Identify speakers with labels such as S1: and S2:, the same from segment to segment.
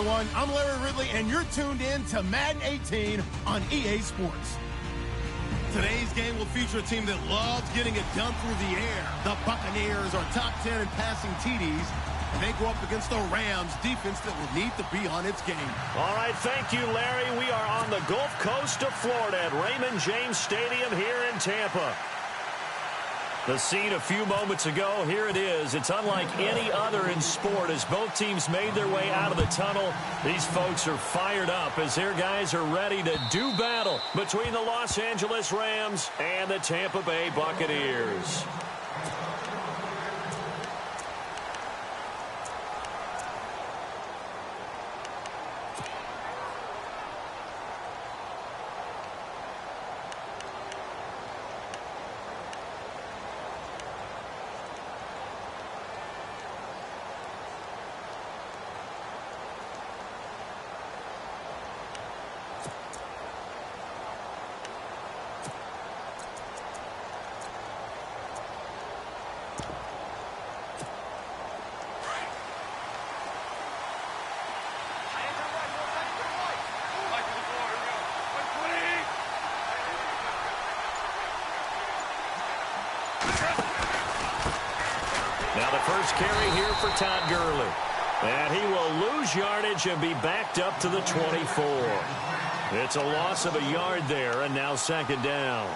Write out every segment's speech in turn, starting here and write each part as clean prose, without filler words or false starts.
S1: everyone. I'm Larry Ridley, and you're tuned in to Madden 18 on EA Sports. Today's game will feature a team that loves getting it done through the air. The Buccaneers are top 10 in passing TDs, and they go up against the Rams defense that will need to be on its game.
S2: All right, thank you, Larry. We are on the Gulf Coast of Florida at Raymond James Stadium here in Tampa. The scene a few moments ago, here it is. It's unlike any other in sport as both teams made their way out of the tunnel. These folks are fired up as their guys are ready to do battle between the Los Angeles Rams and the Tampa Bay Buccaneers. Now the first carry here for Todd Gurley. And he will lose yardage and be backed up to the 24. It's a loss of a yard there, and now second down.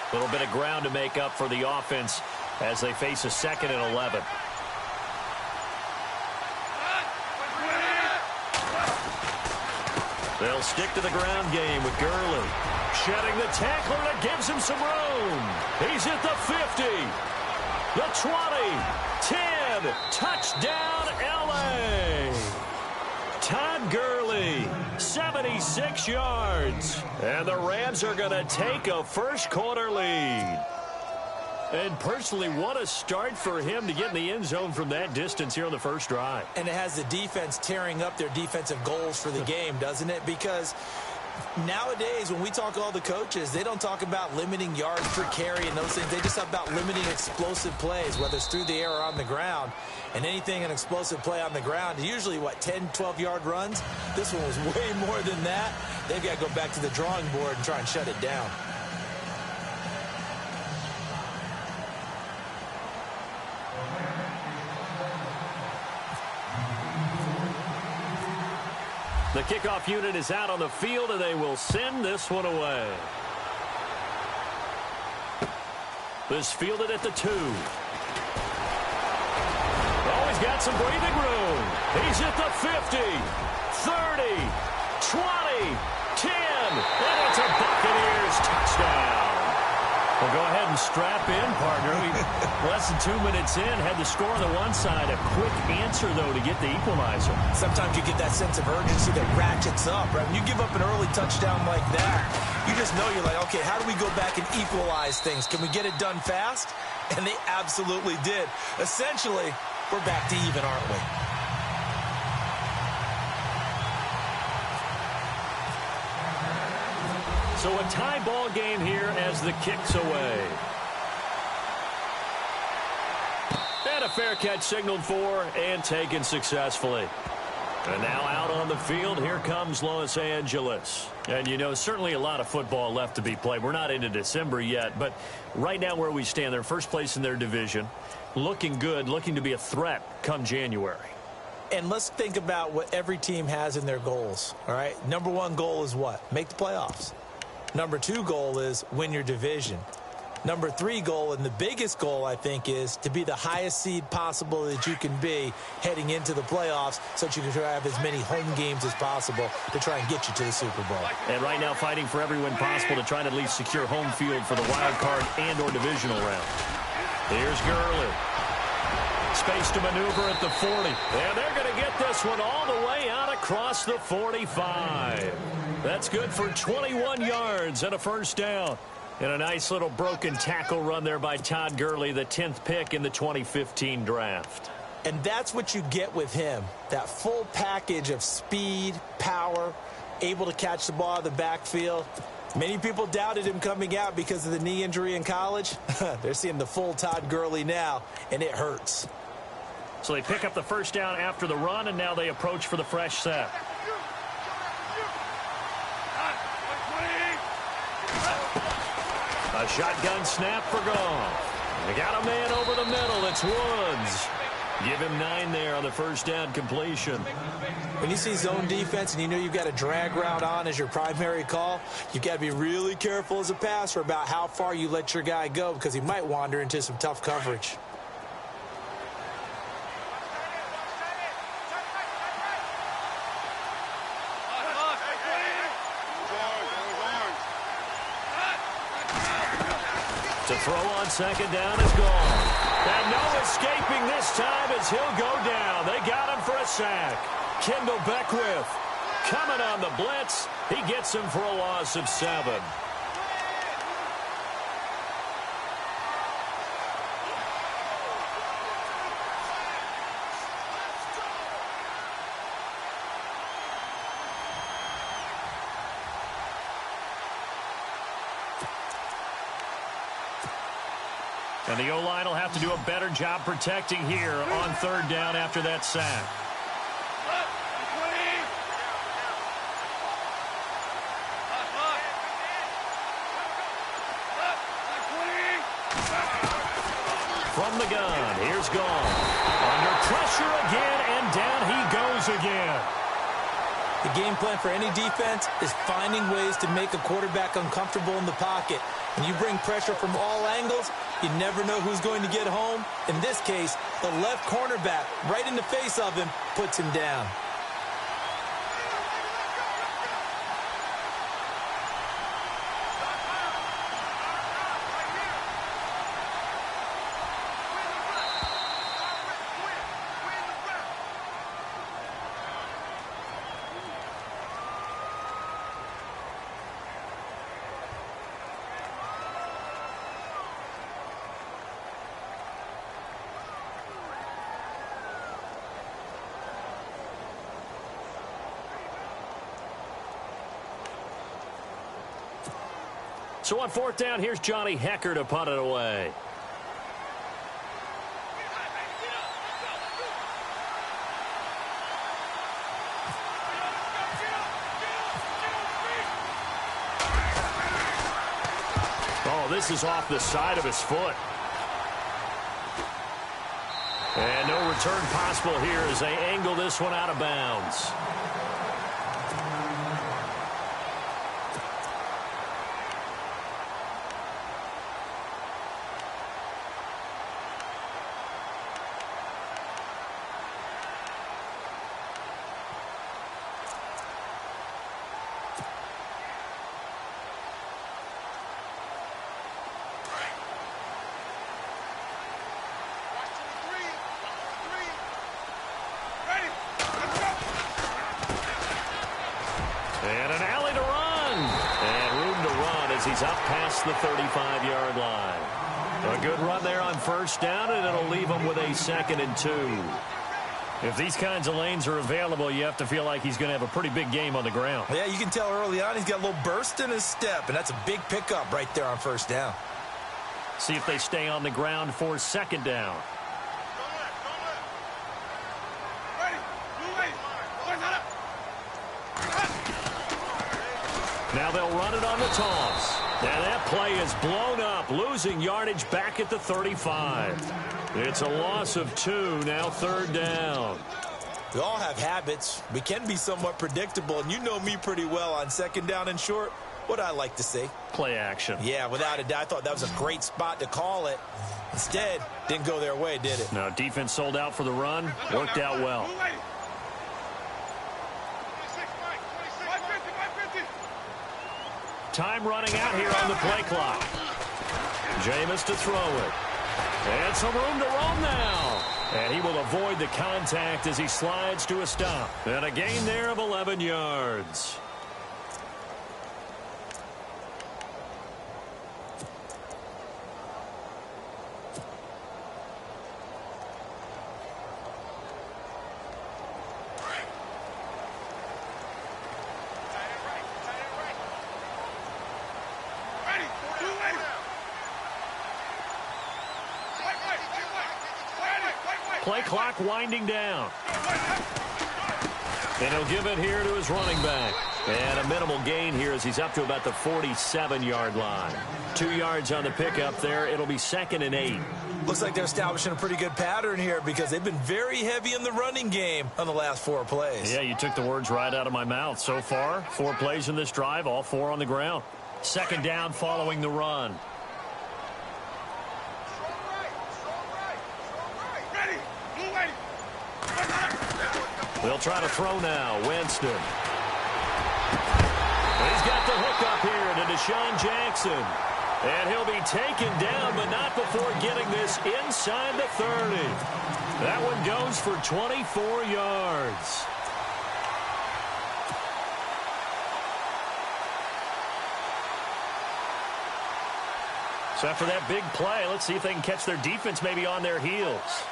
S2: A little bit of ground to make up for the offense as they face a 2nd and 11. They'll stick to the ground game with Gurley. Shedding the tackler that gives him some room. He's at the 50. The 20. 10. Touchdown, L.A. Todd Gurley, 76 yards. And the Rams are going to take a first-quarter lead. And personally, what a start for him to get in the end zone from that distance here on the first drive.
S3: And it has the defense tearing up their defensive goals for the game, doesn't it? Because nowadays, when we talk to all the coaches, they don't talk about limiting yards per carry and those things. They just talk about limiting explosive plays, whether it's through the air or on the ground. And anything an explosive play on the ground, usually, 10, 12-yard runs? This one was way more than that. They've got to go back to the drawing board and try and shut it down.
S2: The kickoff unit is out on the field, and they will send this one away. This fielded at the 2. Oh, he's got some breathing room. He's at the 50, 30, 20, 10, and it's a Buccaneers touchdown. Well, go ahead and strap in, partner. Less than 2 minutes in, had the score on the one side. A quick answer, though, to get the equalizer.
S3: Sometimes you get that sense of urgency that ratchets up, right? When you give up an early touchdown like that, you just know you're like, okay, how do we go back and equalize things? Can we get it done fast? And they absolutely did. Essentially, we're back to even, aren't we?
S2: So a tie ball game here as the kick's away. And a fair catch signaled for and taken successfully. And now out on the field, here comes Los Angeles. And, you know, certainly a lot of football left to be played. We're not into December yet, but right now where we stand, they're first place in their division. Looking good, looking to be a threat come January.
S3: And let's think about what every team has in their goals, all right? Number one goal is what? Make the playoffs. Number two goal is win your division. Number three goal, and the biggest goal, I think, is to be the highest seed possible that you can be heading into the playoffs so that you can have as many home games as possible to try and get you to the Super Bowl.
S2: And right now fighting for every win possible to try to at least secure home field for the wild card and or divisional round. Here's Gurley. Space to maneuver at the 40. And they're going to get this one all the way out across the 45. That's good for 21 yards and a first down. And a nice little broken tackle run there by Todd Gurley, the 10th pick in the 2015 draft.
S3: And that's what you get with him, that full package of speed, power, able to catch the ball out of the backfield. Many people doubted him coming out because of the knee injury in college. They're seeing the full Todd Gurley now, and it hurts.
S2: So they pick up the first down after the run, and now they approach for the fresh set. A shotgun snap for Goff. They got a man over the middle. It's Woods. Give him 9 there on the first down completion.
S3: When you see zone defense and you know you've got a drag route on as your primary call, you've got to be really careful as a passer about how far you let your guy go because he might wander into some tough coverage.
S2: To throw on second down is gone. And no escaping this time as he'll go down. They got him for a sack. Kendall Beckwith coming on the blitz. He gets him for a loss of 7. And the O-line will have to do a better job protecting here on third down after that sack. From the gun, here's Goff. Under pressure again, and down he goes again.
S3: The game plan for any defense is finding ways to make a quarterback uncomfortable in the pocket. When you bring pressure from all angles, you never know who's going to get home. In this case, the left cornerback, right in the face of him, puts him down.
S2: So on fourth down, here's Johnny Hecker to punt it away. Oh, this is off the side of his foot. And no return possible here as they angle this one out of bounds. And an alley to run. And room to run as he's up past the 35-yard line. A good run there on first down, and it'll leave him with a 2nd and 2. If these kinds of lanes are available, you have to feel like he's going to have a pretty big game on the ground.
S3: Yeah, you can tell early on he's got a little burst in his step, and that's a big pickup right there on first down.
S2: See if they stay on the ground for 2nd down. Now they'll run it on the toss. And that play is blown up, losing yardage back at the 35. It's a loss of 2, now 3rd down.
S3: We all have habits. We can be somewhat predictable, and you know me pretty well on 2nd down and short. What I like to say?
S2: Play action.
S3: Yeah, without a doubt. I thought that was a great spot to call it. Instead, didn't go their way, did it?
S2: No, defense sold out for the run. Worked out well. Time running out here on the play clock. Jameis to throw it. And some room to roam now. And he will avoid the contact as he slides to a stop. And a gain there of 11 yards. Play clock winding down. And he'll give it here to his running back. And a minimal gain here as he's up to about the 47-yard line. 2 yards on the pickup there. It'll be 2nd and 8.
S3: Looks like they're establishing a pretty good pattern here because they've been very heavy in the running game on the last 4 plays.
S2: Yeah, you took the words right out of my mouth. So far, 4 plays in this drive, all 4 on the ground. 2nd down following the run. They'll try to throw now. Winston. He's got the hook up here to Deshaun Jackson. And he'll be taken down, but not before getting this inside the 30. That one goes for 24 yards. So after that big play, let's see if they can catch their defense maybe on their heels.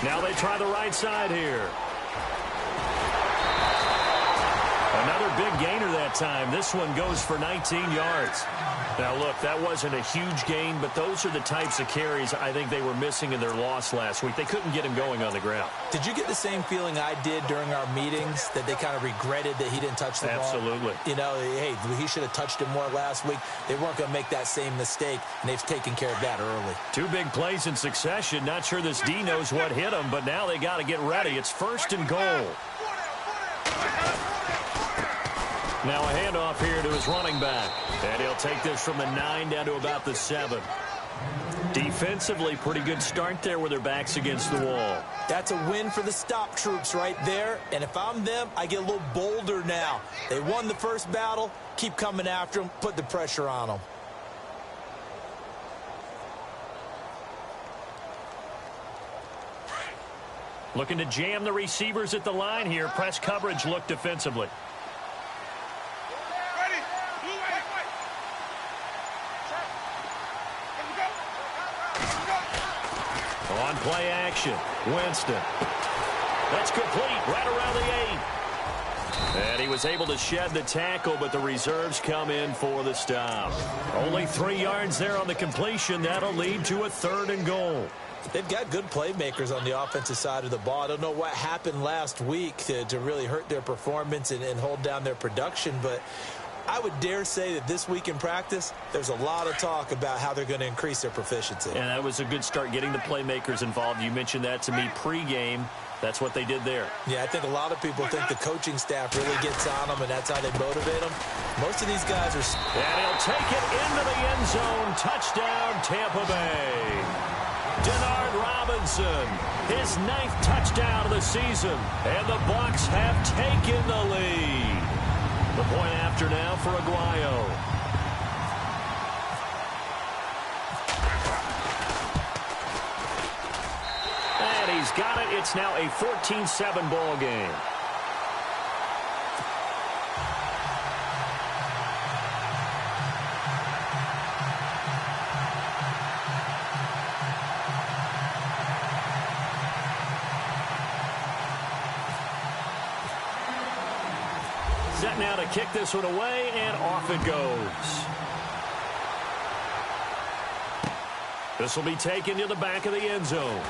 S2: Now they try the right side here. Another big gainer that time. This one goes for 19 yards. Now, look, that wasn't a huge gain, but those are the types of carries I think they were missing in their loss last week. They couldn't get him going on the ground.
S3: Did you get the same feeling I did during our meetings, that they kind of regretted that he didn't touch the ball?
S2: Absolutely.
S3: You know, hey, he should have touched it more last week. They weren't going to make that same mistake, and they've taken care of that early. 2
S2: big plays in succession. Not sure this D knows what hit him, but now they got to get ready. It's 1st and goal. Now a handoff here to his running back. And he'll take this from the 9 down to about the 7. Defensively, pretty good start there with their backs against the wall.
S3: That's a win for the stop troops right there. And if I'm them, I get a little bolder now. They won the first battle. Keep coming after them. Put the pressure on them.
S2: Looking to jam the receivers at the line here. Press coverage look defensively. On play action, Winston. That's complete right around the 8. And he was able to shed the tackle, but the reserves come in for the stop. Only 3 yards there on the completion. That'll lead to a 3rd and goal.
S3: They've got good playmakers on the offensive side of the ball. I don't know what happened last week to really hurt their performance and hold down their production, but I would dare say that this week in practice, there's a lot of talk about how they're going to increase their proficiency.
S2: And that was a good start, getting the playmakers involved. You mentioned that to me pregame. That's what they did there.
S3: Yeah, I think a lot of people think the coaching staff really gets on them, and that's how they motivate them. Most of these guys are...
S2: And he'll take it into the end zone. Touchdown, Tampa Bay. Denard Robinson, his 9th touchdown of the season. And the Bucs have taken the lead. The point after now for Aguayo. And he's got it. It's now a 14-7 ball game. Set now to kick this one away, and off it goes. This will be taken to the back of the end zone.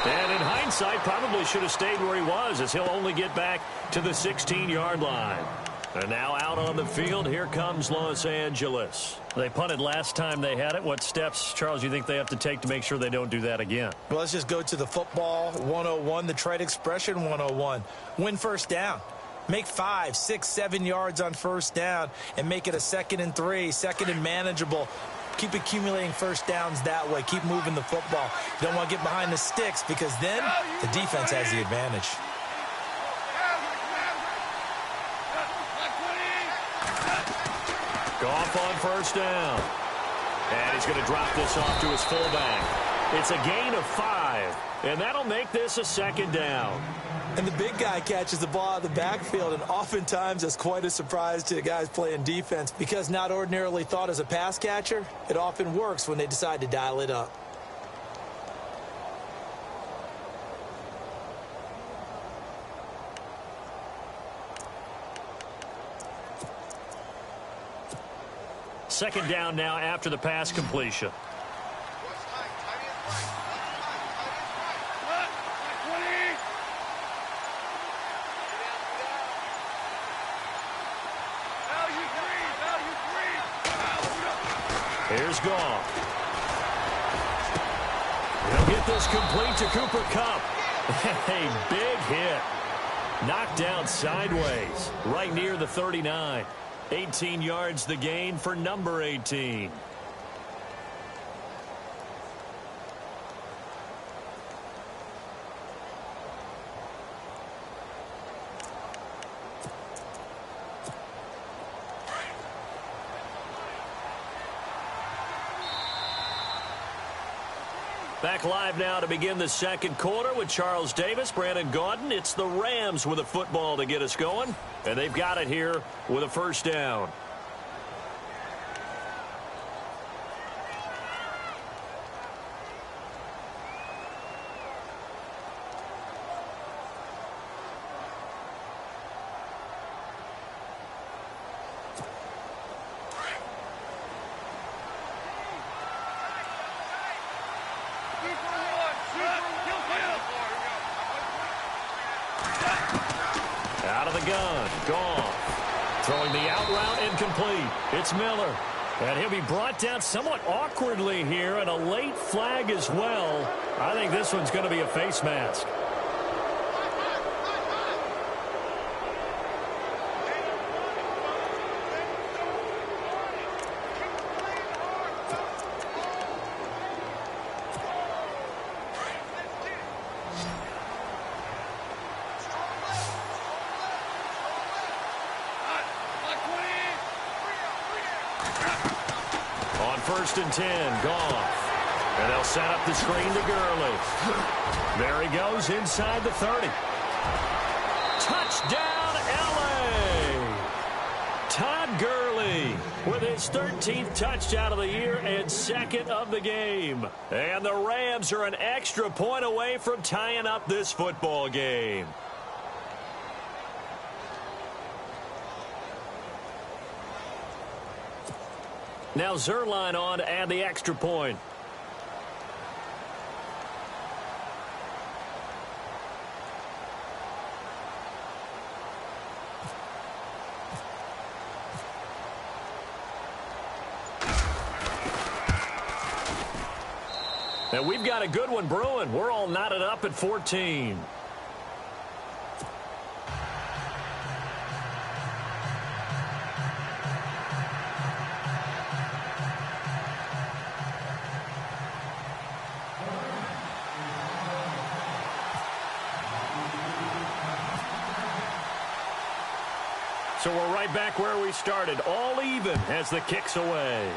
S2: And in hindsight, probably should have stayed where he was, as he'll only get back to the 16-yard line. And now out on the field, here comes Los Angeles. They punted last time they had it. What steps, Charles, you think they have to take to make sure they don't do that again?
S3: Well, let's just go to the football 101, the trade expression 101. Win first down. Make 5, 6, 7 yards on first down and make it a 2nd and 3, 2nd and manageable. Keep accumulating first downs that way. Keep moving the football. You don't want to get behind the sticks because then the defense has the advantage.
S2: Goff on first down. And he's going to drop this off to his fullback. It's a gain of 5, and that'll make this a 2nd down.
S3: And the big guy catches the ball out of the backfield, and oftentimes it's quite a surprise to the guys playing defense because not ordinarily thought as a pass catcher, it often works when they decide to dial it up.
S2: second down now after the pass completion. Here's Goff. He'll get this complete to Cooper Kupp. A big hit. Knocked down sideways, right near the 39. 18 yards the gain for number 18. Back live now to begin the second quarter with Charles Davis, Brandon Gaudin. It's the Rams with a football to get us going, and they've got it here with a first down. Out of the gun, Goff. Throwing the out route incomplete. It's Miller. And he'll be brought down somewhat awkwardly here, and a late flag as well. I think this one's going to be a face mask. First and 10, Goff. And they'll set up the screen to Gurley. There he goes inside the 30. Touchdown, L.A. Todd Gurley with his 13th touchdown of the year and second of the game. And the Rams are an extra point away from tying up this football game. Now Zerline on to add the extra point. And we've got a good one brewing. We're all knotted up at 14. So we're right back where we started, all even as the kick's away.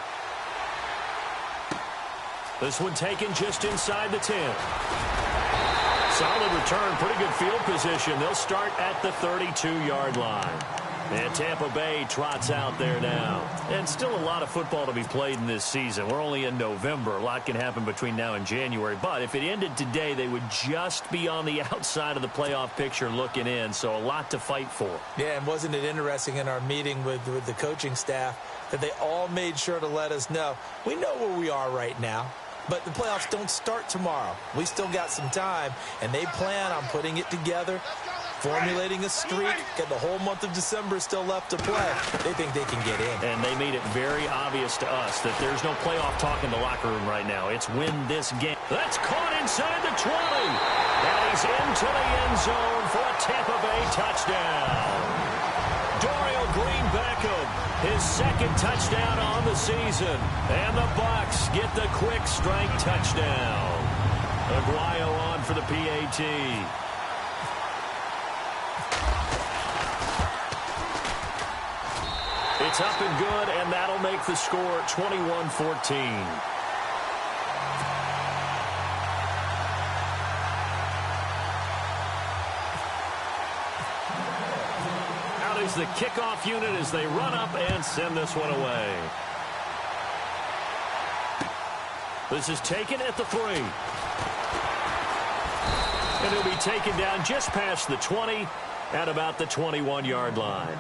S2: This one taken just inside the 10. Solid return, pretty good field position. They'll start at the 32-yard line. And Tampa Bay trots out there now. And still a lot of football to be played in this season. We're only in November. A lot can happen between now and January. But if it ended today, they would just be on the outside of the playoff picture looking in. So a lot to fight for.
S3: Yeah, and wasn't it interesting in our meeting with the coaching staff that they all made sure to let us know, we know where we are right now. But the playoffs don't start tomorrow. We still got some time, and they plan on putting it together, formulating a streak, and the whole month of December still left to play. They think they can get in.
S2: And they made it very obvious to us that there's no playoff talk in the locker room right now. It's win this game. That's caught inside the 20. And he's into the end zone for a Tampa Bay touchdown. Dorial Green-Beckham, his second touchdown on the season. And the Bucs get the quick strike touchdown. Aguayo on for the PAT. It's up and good, and that'll make the score 21-14. Out is the kickoff unit as they run up and send this one away. This is taken at the 3. And it'll be taken down just past the 20 at about the 21-yard line.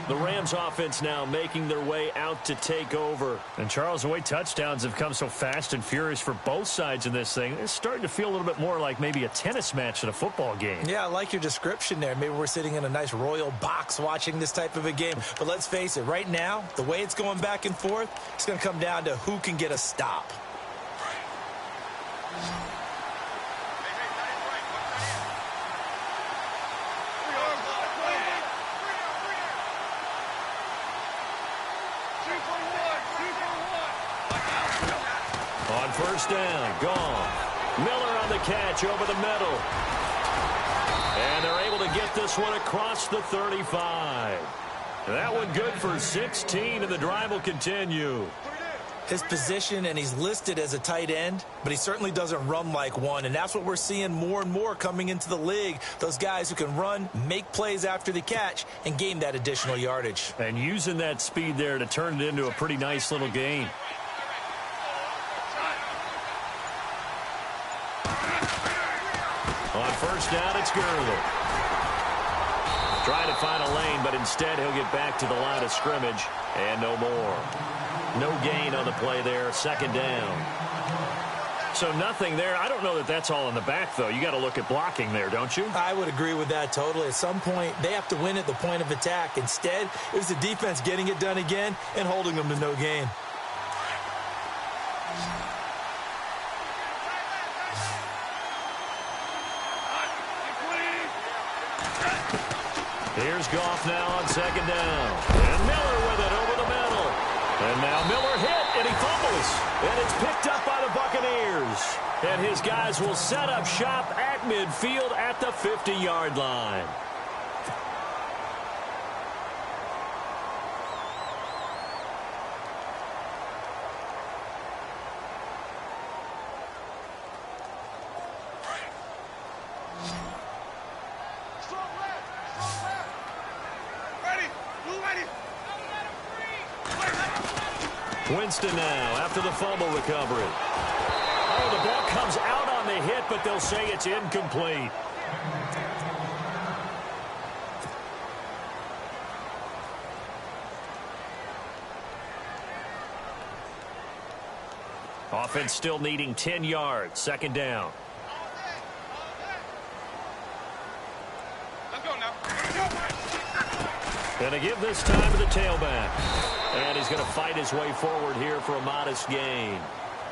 S2: The Rams offense now making their way out to take over.
S4: And Charles, the way touchdowns have come so fast and furious for both sides in this thing, it's starting to feel a little bit more like maybe a tennis match than a football game.
S3: Yeah, I like your description there. Maybe we're sitting in a nice royal box watching this type of a game. But let's face it, right now, the way it's going back and forth, it's going to come down to who can get a stop.
S2: On first down, gone. Miller on the catch over the middle. And they're able to get this one across the 35. That one good for 16, and the drive will continue.
S3: His position, and he's listed as a tight end, but he certainly doesn't run like one, and that's what we're seeing more and more coming into the league. Those guys who can run, make plays after the catch, and gain that additional yardage.
S4: And using that speed there to turn it into a pretty nice little gain.
S2: On first down, it's Gurley. Trying to find a lane, but instead he'll get back to the line of scrimmage, and no more. No gain on the play there, second down.
S4: So nothing there. I don't know that that's all in the back, though. You got to look at blocking there, don't you?
S3: I would agree with that totally. At some point, they have to win at the point of attack. Instead, it was the defense getting it done again and holding them to no gain.
S2: Here's Goff now on second down. And Miller with it over the middle. And now Miller hit, and he fumbles. And it's picked up by the Buccaneers. And his guys will set up shop at midfield at the 50-yard line. Winston now after the fumble recovery. Oh, the ball comes out on the hit, but they'll say it's incomplete. Offense still needing 10 yards. Second down.
S5: Let's go now.
S2: Gonna give this time to the tailback. And he's going to fight his way forward here for a modest gain.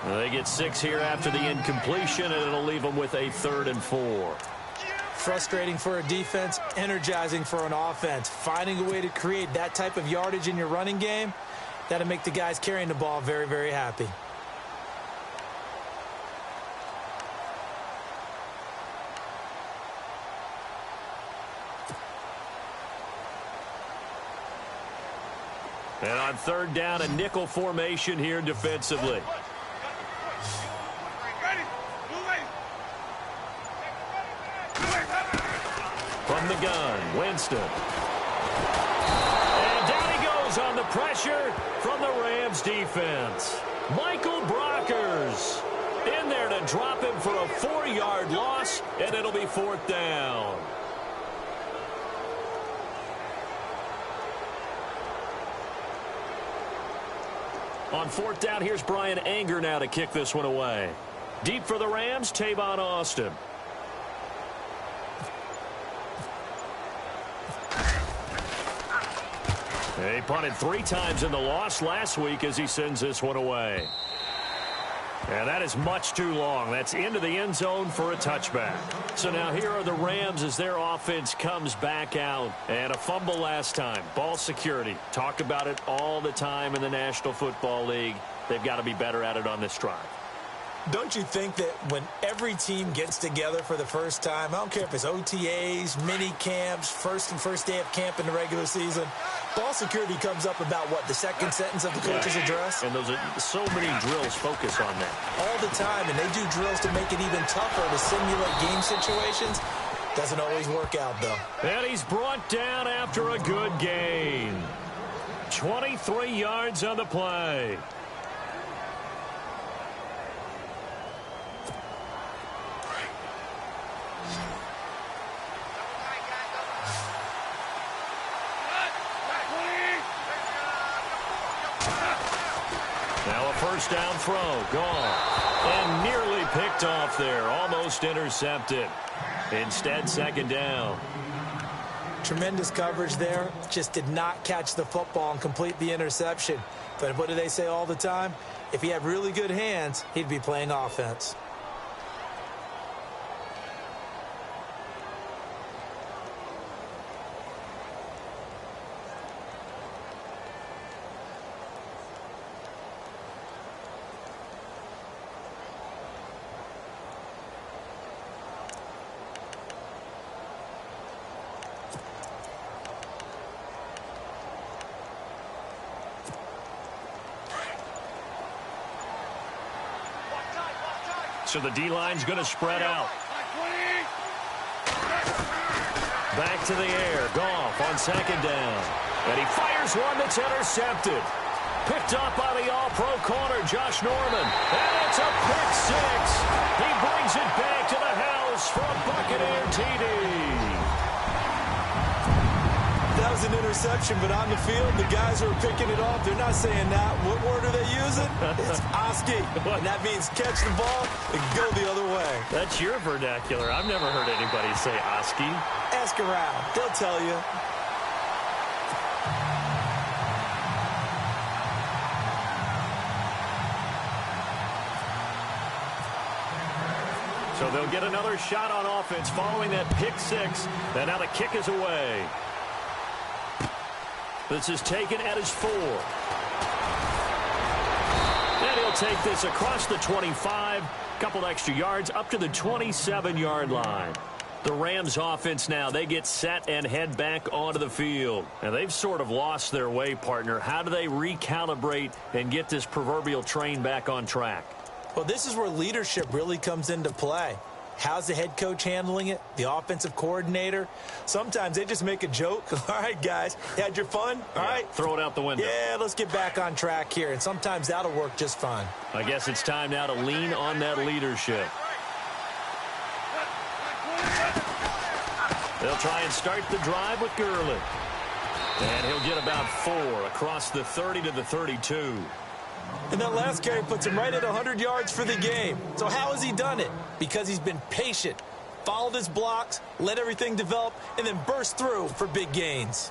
S2: They get 6 here after the incompletion, and it'll leave them with a 3rd and 4.
S3: Frustrating for a defense, energizing for an offense. Finding a way to create that type of yardage in your running game, that'll make the guys carrying the ball very, very happy.
S2: And on third down, a nickel formation here defensively. From the gun, Winston. And down he goes on the pressure from the Rams defense. Michael Brockers in there to drop him for a 4-yard loss, and it'll be 4th down. On 4th down, here's Brian Anger now to kick this one away. Deep for the Rams, Tavon Austin. He punted 3 times in the loss last week as he sends this one away. And that is much too long. That's into the end zone for a touchback. So now here are the Rams as their offense comes back out. And a fumble last time. Ball security. Talk about it all the time in the National Football League. They've got to be better at it on this drive.
S3: Don't you think that when every team gets together for the first time, I don't care if it's OTAs, mini camps, first day of camp in the regular season, ball security comes up about, what, the second sentence of the coach's address?
S2: And those are so many drills focus on that.
S3: All the time, and they do drills to make it even tougher to simulate game situations. Doesn't always work out, though.
S2: And he's brought down after a good gain. 23 yards on the play. Now a first down throw. Gone. And nearly picked off there. Almost intercepted. Instead, second down.
S3: Tremendous coverage there. Just did not catch the football and complete the interception. But what do they say all the time? If he had really good hands, he'd be playing offense.
S2: So the D-line's going to spread out. Back to the air. Goff on second down. And he fires one that's intercepted. Picked up by the all-pro corner, Josh Norman. And it's a pick six. He brings it back to the house for a Buccaneer TD.
S3: That was an interception, but on the field, the guys who are picking it off, they're not saying that. What word are they using? It's Oski. And that means catch the ball and go the other way.
S4: That's your vernacular. I've never heard anybody say Oski.
S3: Ask around. They'll tell you.
S2: So they'll get another shot on offense following that pick six. And now the kick is away. This is taken at his 4. And he'll take this across the 25. Couple extra yards up to the 27-yard line. The Rams offense now, they get set and head back onto the field. And they've sort of lost their way, partner. How do they recalibrate and get this proverbial train back on track?
S3: Well, this is where leadership really comes into play. How's the head coach handling it? The offensive coordinator? Sometimes they just make a joke. All right, guys, you had your fun? All right.
S2: Throw it out the window.
S3: Yeah, let's get back on track here. And sometimes that'll work just fine.
S2: I guess it's time now to lean on that leadership. They'll try and start the drive with Gurley. And he'll get about 4 across the 30 to the 32.
S3: And that last carry puts him right at 100 yards for the game. So how has he done it? Because he's been patient, followed his blocks, let everything develop, and then burst through for big gains.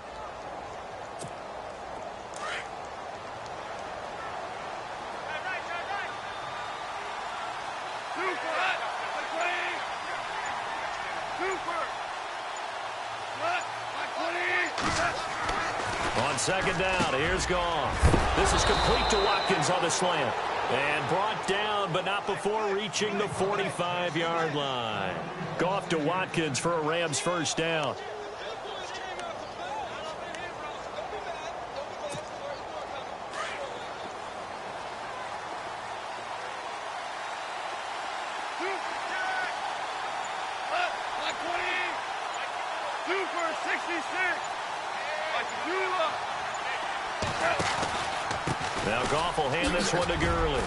S2: On second down, here's Goff. This is complete to Watkins on the slant. And brought down, but not before reaching the 45-yard line. Goff to Watkins for a Rams first down. Now Goff will hand this one to Gurley.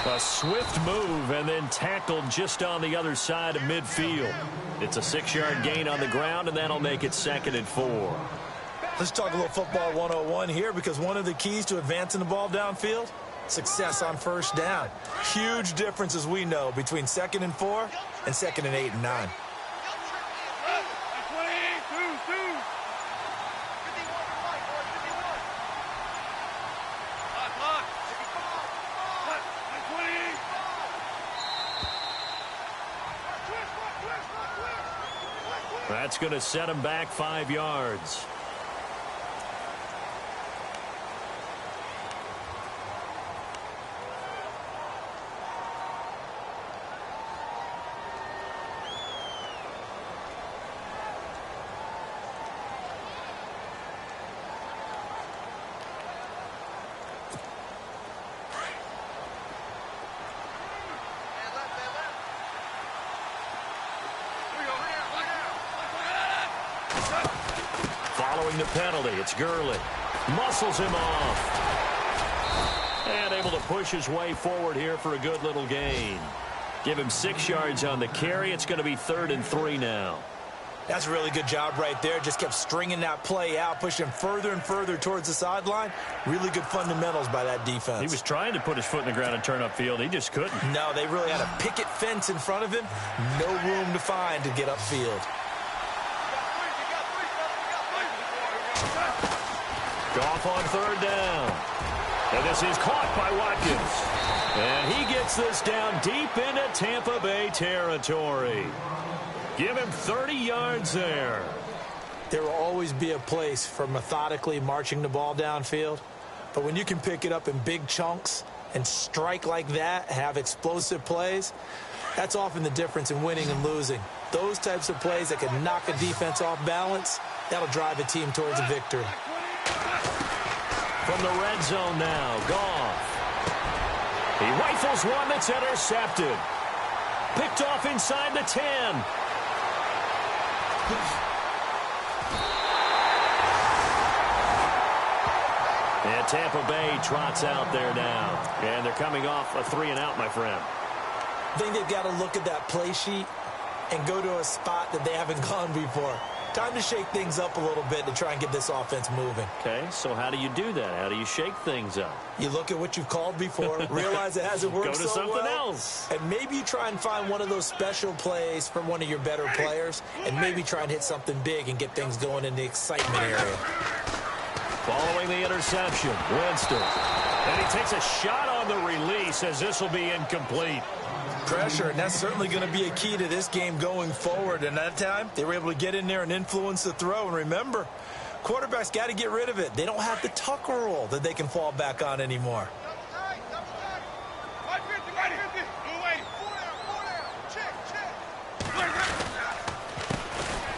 S2: A swift move and then tackled just on the other side of midfield. It's a 6-yard gain on the ground, and that'll make it 2nd and 4.
S3: Let's talk a little football 101 here, because one of the keys to advancing the ball downfield, success on first down. Huge difference, as we know, between 2nd and 4 and 2nd and 8 and 9.
S2: That's going to set him back 5 yards. Following the penalty, it's Gurley. Muscles him off. And able to push his way forward here for a good little gain. Give him 6 yards on the carry. It's going to be 3rd and 3 now.
S3: That's a really good job right there. Just kept stringing that play out, pushing further and further towards the sideline. Really good fundamentals by that defense.
S4: He was trying to put his foot in the ground and turn upfield. He just couldn't.
S3: No, they really had a picket fence in front of him. No room to find to get upfield.
S4: Goff on third down. And this is caught by Watkins. And he gets this down deep into Tampa Bay territory. Give him 30 yards there.
S3: There will always be a place for methodically marching the ball downfield. But when you can pick it up in big chunks and strike like that, have explosive plays, that's often the difference in winning and losing. Those types of plays that can knock a defense off balance, that'll drive a team towards a victory.
S4: From the red zone now, Goff. He rifles one that's intercepted. Picked off inside the 10. And Tampa Bay trots out there now. And they're coming off a 3-and-out, my friend.
S3: I think they've got to look at that play sheet and go to a spot that they haven't gone before. Time to shake things up a little bit to try and get this offense moving.
S4: Okay, so how do you do that? How do you shake things up?
S3: You look at what you've called before, realize it hasn't worked so well.
S4: Go to something else.
S3: And maybe you try and find one of those special plays from one of your better players, and maybe try and hit something big and get things going in the excitement area.
S4: Following the interception, Winston. And he takes a shot on the release as this will be incomplete.
S3: Pressure, and that's certainly going to be a key to this game going forward. And that time, they were able to get in there and influence the throw. And remember, quarterbacks got to get rid of it. They don't have the Tucker rule that they can fall back on anymore.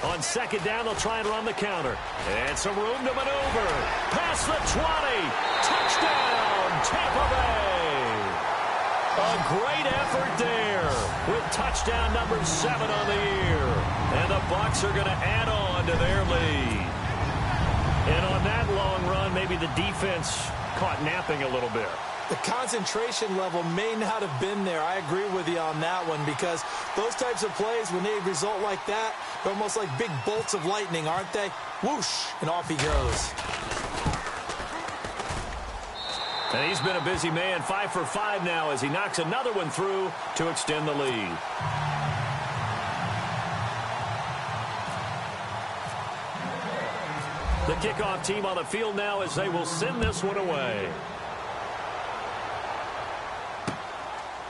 S4: On second down, they'll try and run the counter. And some room to maneuver. Past the 20. Touchdown, Tampa Bay. A great effort there with touchdown number 7 on the year. And the Bucs are going to add on to their lead. And on that long run, maybe the defense caught napping a little bit.
S3: The concentration level may not have been there. I agree with you on that one, because those types of plays, when they result like that, they're almost like big bolts of lightning, aren't they? Whoosh, and off he goes.
S4: And he's been a busy man, 5 for 5 now as he knocks another one through to extend the lead. The kickoff team on the field now as they will send this one away.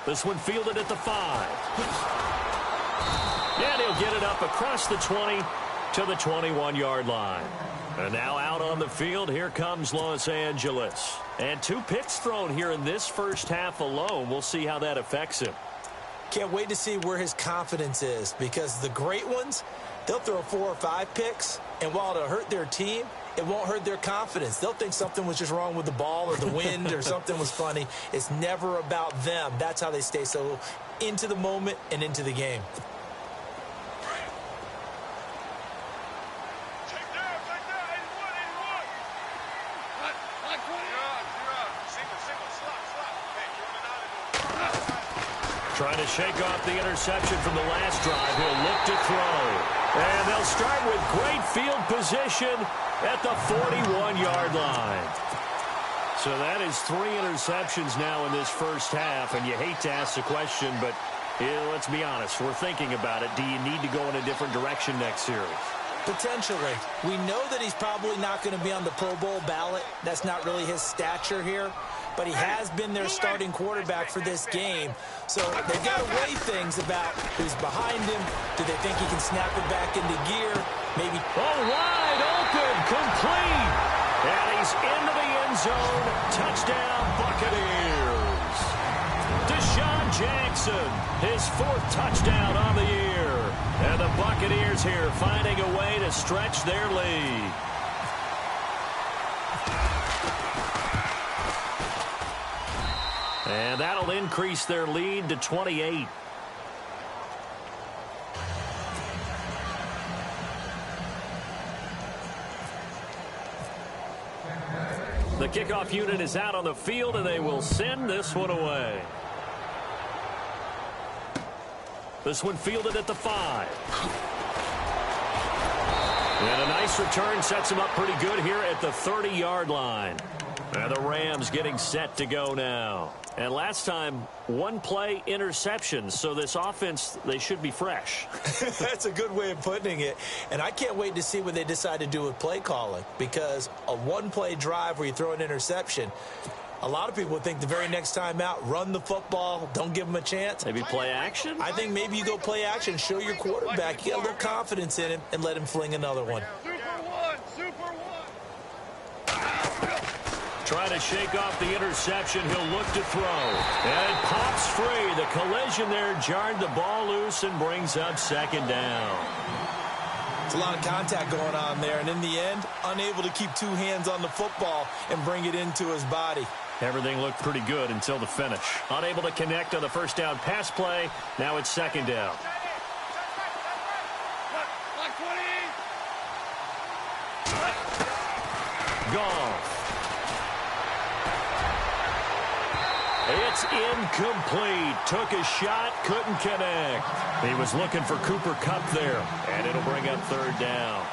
S4: This one fielded at the 5. And he'll get it up across the 20 to the 21-yard line. And now out on the field, here comes Los Angeles. And 2 picks thrown here in this first half alone. We'll see how that affects him.
S3: Can't wait to see where his confidence is, because the great ones, they'll throw 4 or 5 picks, and while it'll hurt their team, it won't hurt their confidence. They'll think something was just wrong with the ball or the wind or something was funny. It's never about them. That's how they stay so into the moment and into the game.
S4: Trying to shake off the interception from the last drive. He'll look to throw. And they'll start with great field position at the 41-yard line. So that is 3 interceptions now in this first half. And you hate to ask the question, but let's be honest. We're thinking about it. Do you need to go in a different direction next series?
S3: Potentially. We know that he's probably not going to be on the Pro Bowl ballot. That's not really his stature here. But he has been their starting quarterback for this game. So they've got to weigh things about who's behind him. Do they think he can snap it back into gear? Maybe.
S4: Oh, wide open, complete. And he's into the end zone. Touchdown, Buccaneers. Deshaun Jackson, his 4th touchdown on the year. And the Buccaneers here finding a way to stretch their lead. And that'll increase their lead to 28. The kickoff unit is out on the field, and they will send this one away. This one fielded at the 5.
S2: And a nice return sets him up pretty good here at the 30-yard line. And the Rams getting set to go now. And last time, one-play interception. So this offense, they should be fresh.
S3: That's a good way of putting it. And I can't wait to see what they decide to do with play calling. Because a one-play drive where you throw an interception, a lot of people would think the very next time out, run the football, don't give them a chance.
S2: Maybe play action?
S3: I think maybe you go play action, show your quarterback, you get a little confidence in him, and let him fling another one.
S2: Trying to shake off the interception. He'll look to throw. And it pops free. The collision there jarred the ball loose and brings up second down.
S3: It's a lot of contact going on there. And in the end, unable to keep two hands on the football and bring it into his body.
S2: Everything looked pretty good until the finish. Unable to connect on the first down pass play. Now it's second down. Goff. It's incomplete. Took a shot, couldn't connect. He was looking for Cooper Kupp there, and it'll bring up third down.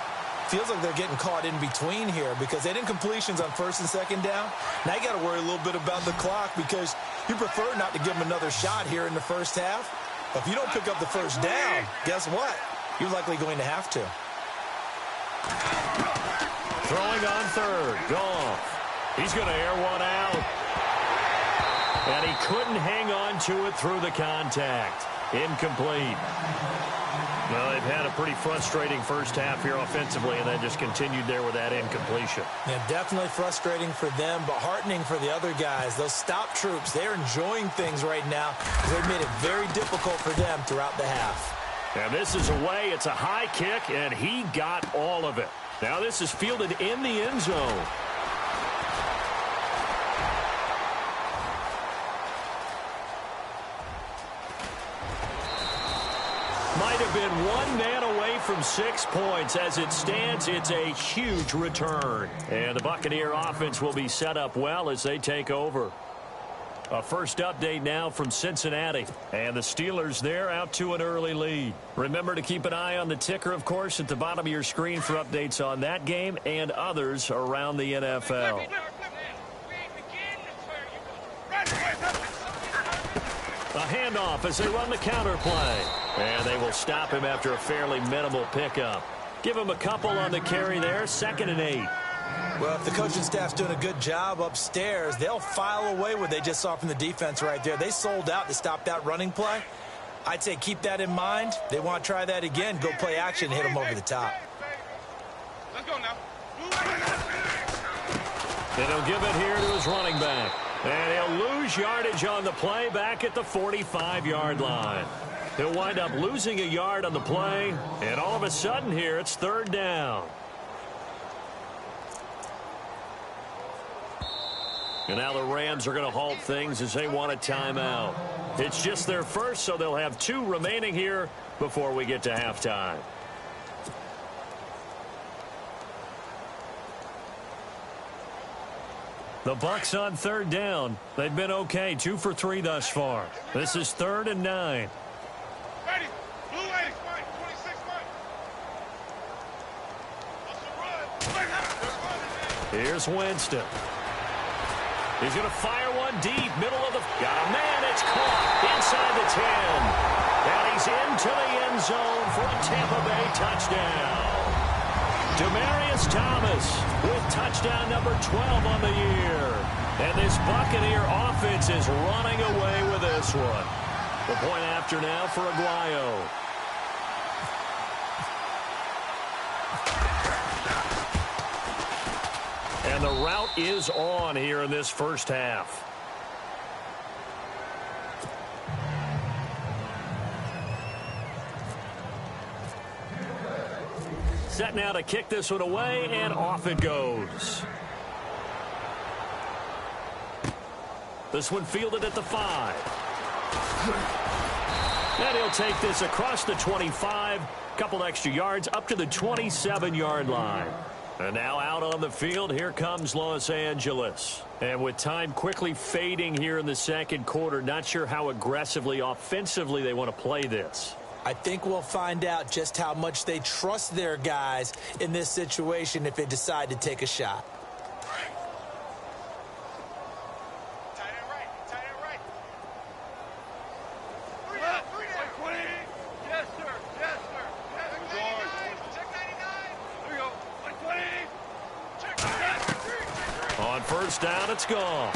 S3: Feels like they're getting caught in between here because they didn't completions on first and second down. Now you got to worry a little bit about the clock because you prefer not to give them another shot here in the first half. But if you don't pick up the first down, guess what? You're likely going to have to.
S2: Throwing on third. Goff. He's going to air one out. And he couldn't hang on to it through the contact. Incomplete. Well, they've had a pretty frustrating first half here offensively, and then just continued there with that incompletion.
S3: Yeah, definitely frustrating for them, but heartening for the other guys. Those stop troops, they're enjoying things right now. They've made it very difficult for them throughout the half.
S2: And this is away. It's a high kick, and he got all of it. Now this is fielded in the end zone. Might have been one man away from 6 points. As it stands, it's a huge return. And the Buccaneer offense will be set up well as they take over. A first update now from Cincinnati. And the Steelers there out to an early lead. Remember to keep an eye on the ticker, of course, at the bottom of your screen for updates on that game and others around the NFL. A handoff as they run the counter play. And they will stop him after a fairly minimal pickup. Give him a couple on the carry there. 2nd and 8.
S3: Well, if the coaching staff's doing a good job upstairs, they'll file away what they just saw from the defense right there. They sold out to stop that running play. I'd say keep that in mind. They want to try that again. Go play action, hit them over the top.
S5: Let's go now.
S2: And he'll give it here to his running back. And he'll lose yardage on the play back at the 45-yard line. He'll wind up losing a yard on the play. And all of a sudden here, it's third down. And now the Rams are going to halt things as they want a timeout. It's just their first, so they'll have 2 remaining here before we get to halftime. The Bucs on third down. They've been okay, 2 for 3 thus far. This is 3rd and 9.
S5: Ready. Blue 80, Mike. 26, Mike.
S2: Here's Winston. He's going to fire one deep, middle of the... Got a man, it's caught inside the 10. And he's into the end zone for a Tampa Bay touchdown. Demaryius Thomas with touchdown number 12 on the year. And this Buccaneer offense is running away with this one. The point after now for Aguayo. And the route is on here in this first half. Set now to kick this one away, and off it goes. This one fielded at the 5. And he'll take this across the 25, couple extra yards up to the 27-yard line. And now out on the field, here comes Los Angeles. And with time quickly fading here in the second quarter, not sure how aggressively, offensively they want to play this.
S3: I think we'll find out just how much they trust their guys in this situation if they decide to take a shot.
S5: Tight end right. Tight end right. Three down. Yes, sir. Yes, sir. Yes, 99. Check 99. There we go. 120. Check 93.
S2: On first down, it's gone.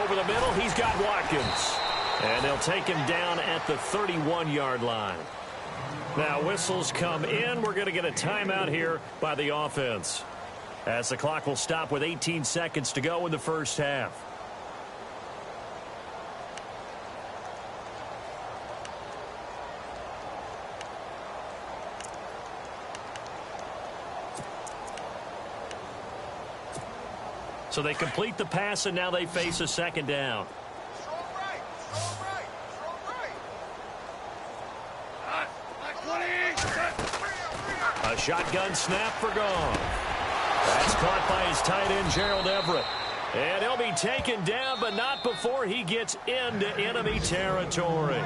S2: Over the middle, he's got Watkins. And they'll take him down at the 31-yard line. Now, whistles come in. We're going to get a timeout here by the offense, as the clock will stop with 18 seconds to go in the first half. So they complete the pass, and now they face a second down.
S5: Strong right. Strong right. Strong right.
S2: A shotgun snap for Gone. That's caught by his tight end, Gerald Everett. And he'll be taken down, but not before he gets into enemy territory.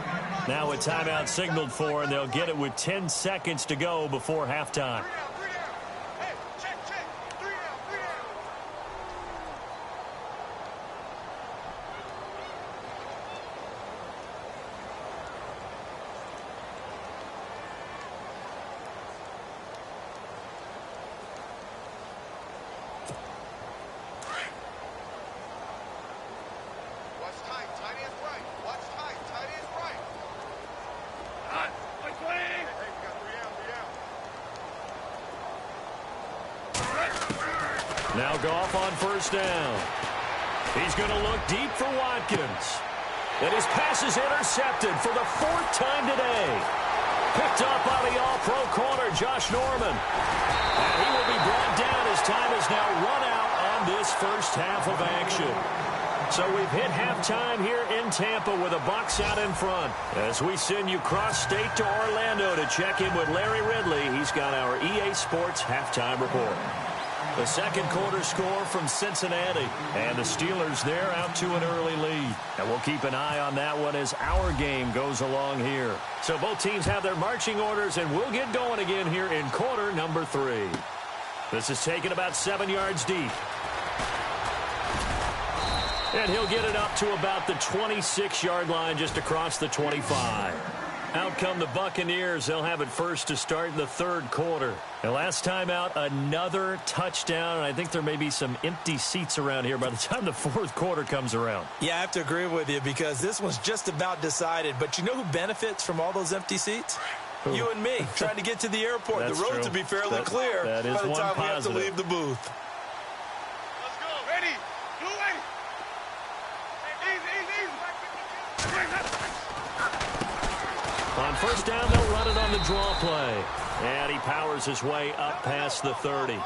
S2: Now a timeout signaled for, and they'll get it with 10 seconds to go before halftime.
S5: Hey, check. 3 down. Watch tight. Tight end right. Watch tight. Tight end right. Hey, we got 3 down.
S2: Now Goff on first down. He's going to look deep for Watkins. And his pass is intercepted for the 4th time today. Picked up by the all-pro corner, Josh Norman. And he will be brought down as time is now run out on this first half of action. So we've hit halftime here in Tampa with the Bucs out in front. As we send you cross-state to Orlando to check in with Larry Ridley, he's got our EA Sports halftime report. The second quarter score from Cincinnati. And the Steelers there out to an early lead. And we'll keep an eye on that one as our game goes along here. So both teams have their marching orders, and we'll get going again here in quarter number 3. This is taken about 7 yards deep. And he'll get it up to about the 26-yard line, just across the 25. Out come the Buccaneers. They'll have it first to start in the third quarter. And last time out, another touchdown. And I think there may be some empty seats around here by the time the fourth quarter comes around.
S3: Yeah, I have to agree with you because this one's just about decided. But you know who benefits from all those empty seats?
S2: Who?
S3: You and me, trying to get to the airport.
S2: That's
S3: the road
S2: true.
S3: to be fairly clear
S2: that is
S3: by the
S2: one
S3: time we have to
S2: positive.
S3: leave the booth.
S5: Let's go. Ready. Blue way. Easy.
S2: On first down, they'll run it on the draw play. And he powers his way up past the 30.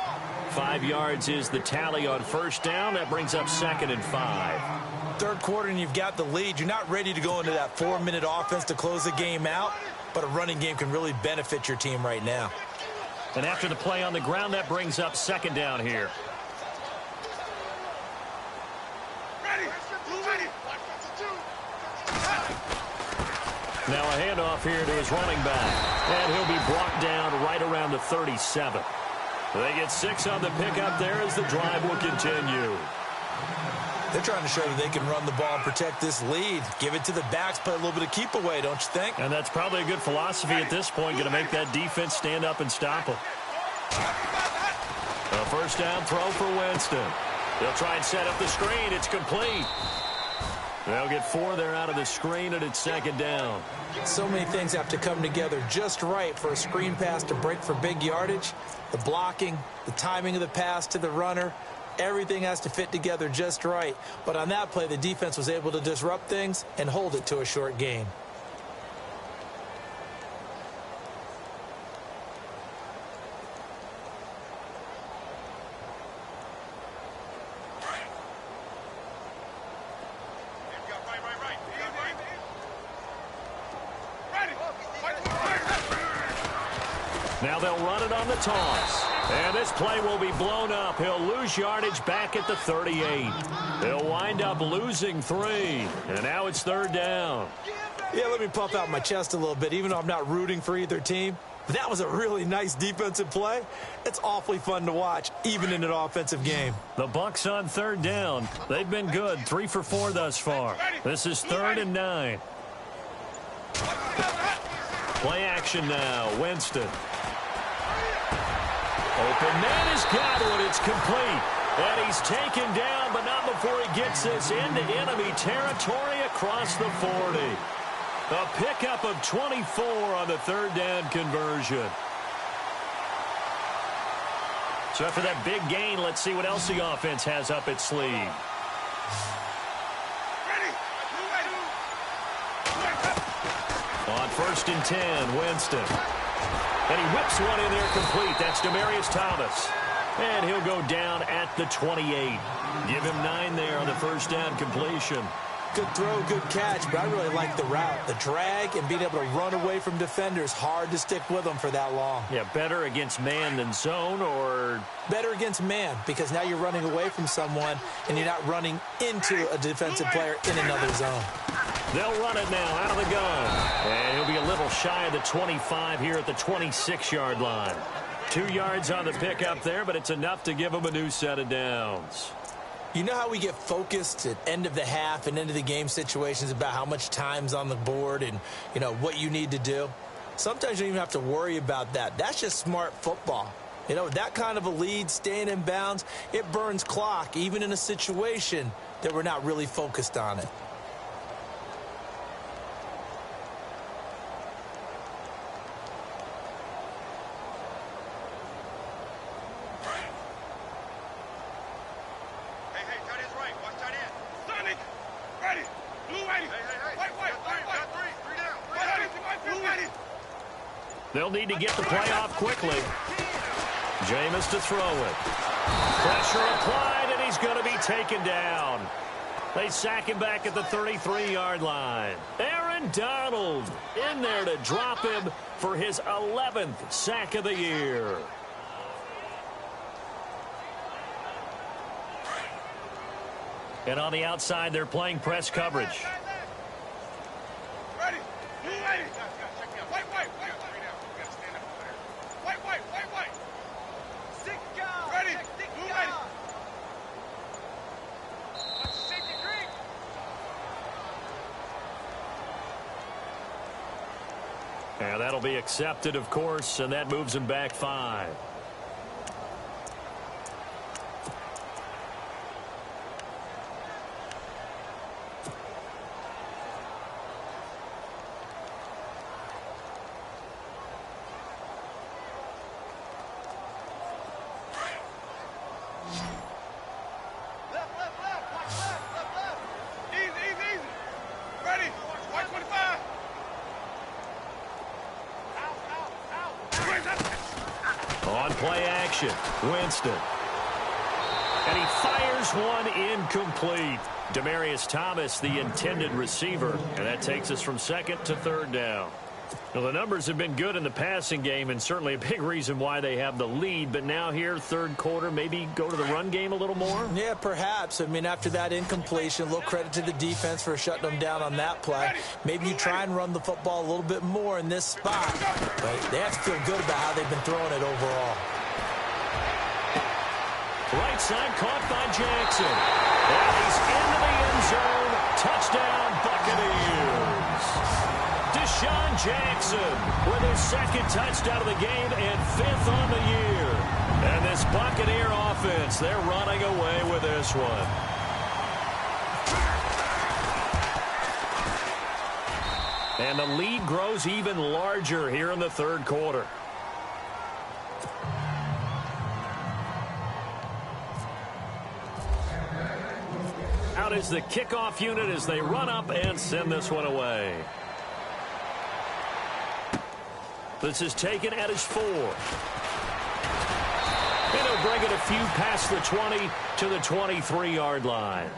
S2: 5 yards is the tally on first down. That brings up 2nd and 5.
S3: Third quarter and you've got the lead. You're not ready to go into that 4-minute offense to close the game out, but a running game can really benefit your team right now.
S2: And after the play on the ground, that brings up 2nd down here.
S5: Ready. Blue ready.
S2: Now a handoff here to his running back. And he'll be brought down right around the 37. They get 6 on the pickup there as the drive will continue.
S3: They're trying to show that they can run the ball and protect this lead. Give it to the backs, play a little bit of keep away, don't you think?
S2: And that's probably a good philosophy at this point, going to make that defense stand up and stop them. A first down throw for Winston. They'll try and set up the screen. It's complete. They'll get 4 there out of the screen, and it's 2nd down.
S3: So many things have to come together just right for a screen pass to break for big yardage. The blocking, the timing of the pass to the runner, everything has to fit together just right. But on that play, the defense was able to disrupt things and hold it to a short gain.
S2: Now they'll run it on the toss. And this play will be blown up. He'll lose yardage back at the 38. They'll wind up losing 3. And now it's 3rd down.
S3: Yeah, let me puff out my chest a little bit, even though I'm not rooting for either team. That was a really nice defensive play. It's awfully fun to watch, even in an offensive game.
S2: The Bucs on third down. They've been good, 3 for 4 thus far. This is 3rd and 9. Play action now. Winston. Open man has got one. It's complete. And he's taken down, but not before he gets this into enemy territory across the 40. A pickup of 24 on the 3rd down conversion. So after that big gain, let's see what else the offense has up its sleeve. On 1st and 10, Winston. And he whips one in there complete. That's Demaryius Thomas. And he'll go down at the 28. Give him 9 there on the 1st down completion.
S3: Good throw, good catch, but I really like the route. The drag and being able to run away from defenders, hard to stick with them for that long.
S2: Yeah, better against man than zone, or?
S3: Better against man, because now you're running away from someone and you're not running into a defensive player in another zone.
S2: They'll run it now out of the gun. And he'll be a little shy of the 25 here at the 26-yard line. 2 yards on the pickup there, but it's enough to give him a new set of downs.
S3: You know how we get focused at end of the half and end of the game situations about how much time's on the board and, you know, what you need to do? Sometimes you don't even have to worry about that. That's just smart football. You know, that kind of a lead, staying in bounds, it burns clock, even in a situation that we're not really focused on it.
S2: They'll need to get the play off quickly. Jameis to throw it. Pressure applied, and he's going to be taken down. They sack him back at the 33-yard line. Aaron Donald in there to drop him for his 11th sack of the year. And on the outside, they're playing press coverage. And that'll be accepted, of course, and that moves him back 5. Play action. Winston. And he fires one incomplete. Demaryius Thomas, the intended receiver. And that takes us from 2nd to 3rd down. Well, the numbers have been good in the passing game, and certainly a big reason why they have the lead. But now here, 3rd quarter, maybe go to the run game a little more? Yeah, perhaps. I mean, after that incompletion, a little credit to the defense for shutting them down on that play. Maybe you try and run the football a little bit more in this spot. But they have to feel good about how they've been throwing it overall. Right side caught by Jackson. And he's into the end zone. Touchdown, Buccaneers. Deshaun Jackson with his 2nd touchdown of the game and 5th on the year. And this Buccaneer offense, they're running away with this one. And the lead grows even larger here in the 3rd quarter. Out is the kickoff unit as they run up and send this one away. This is taken at his 4. And he'll bring it a few past the 20 to the 23-yard line.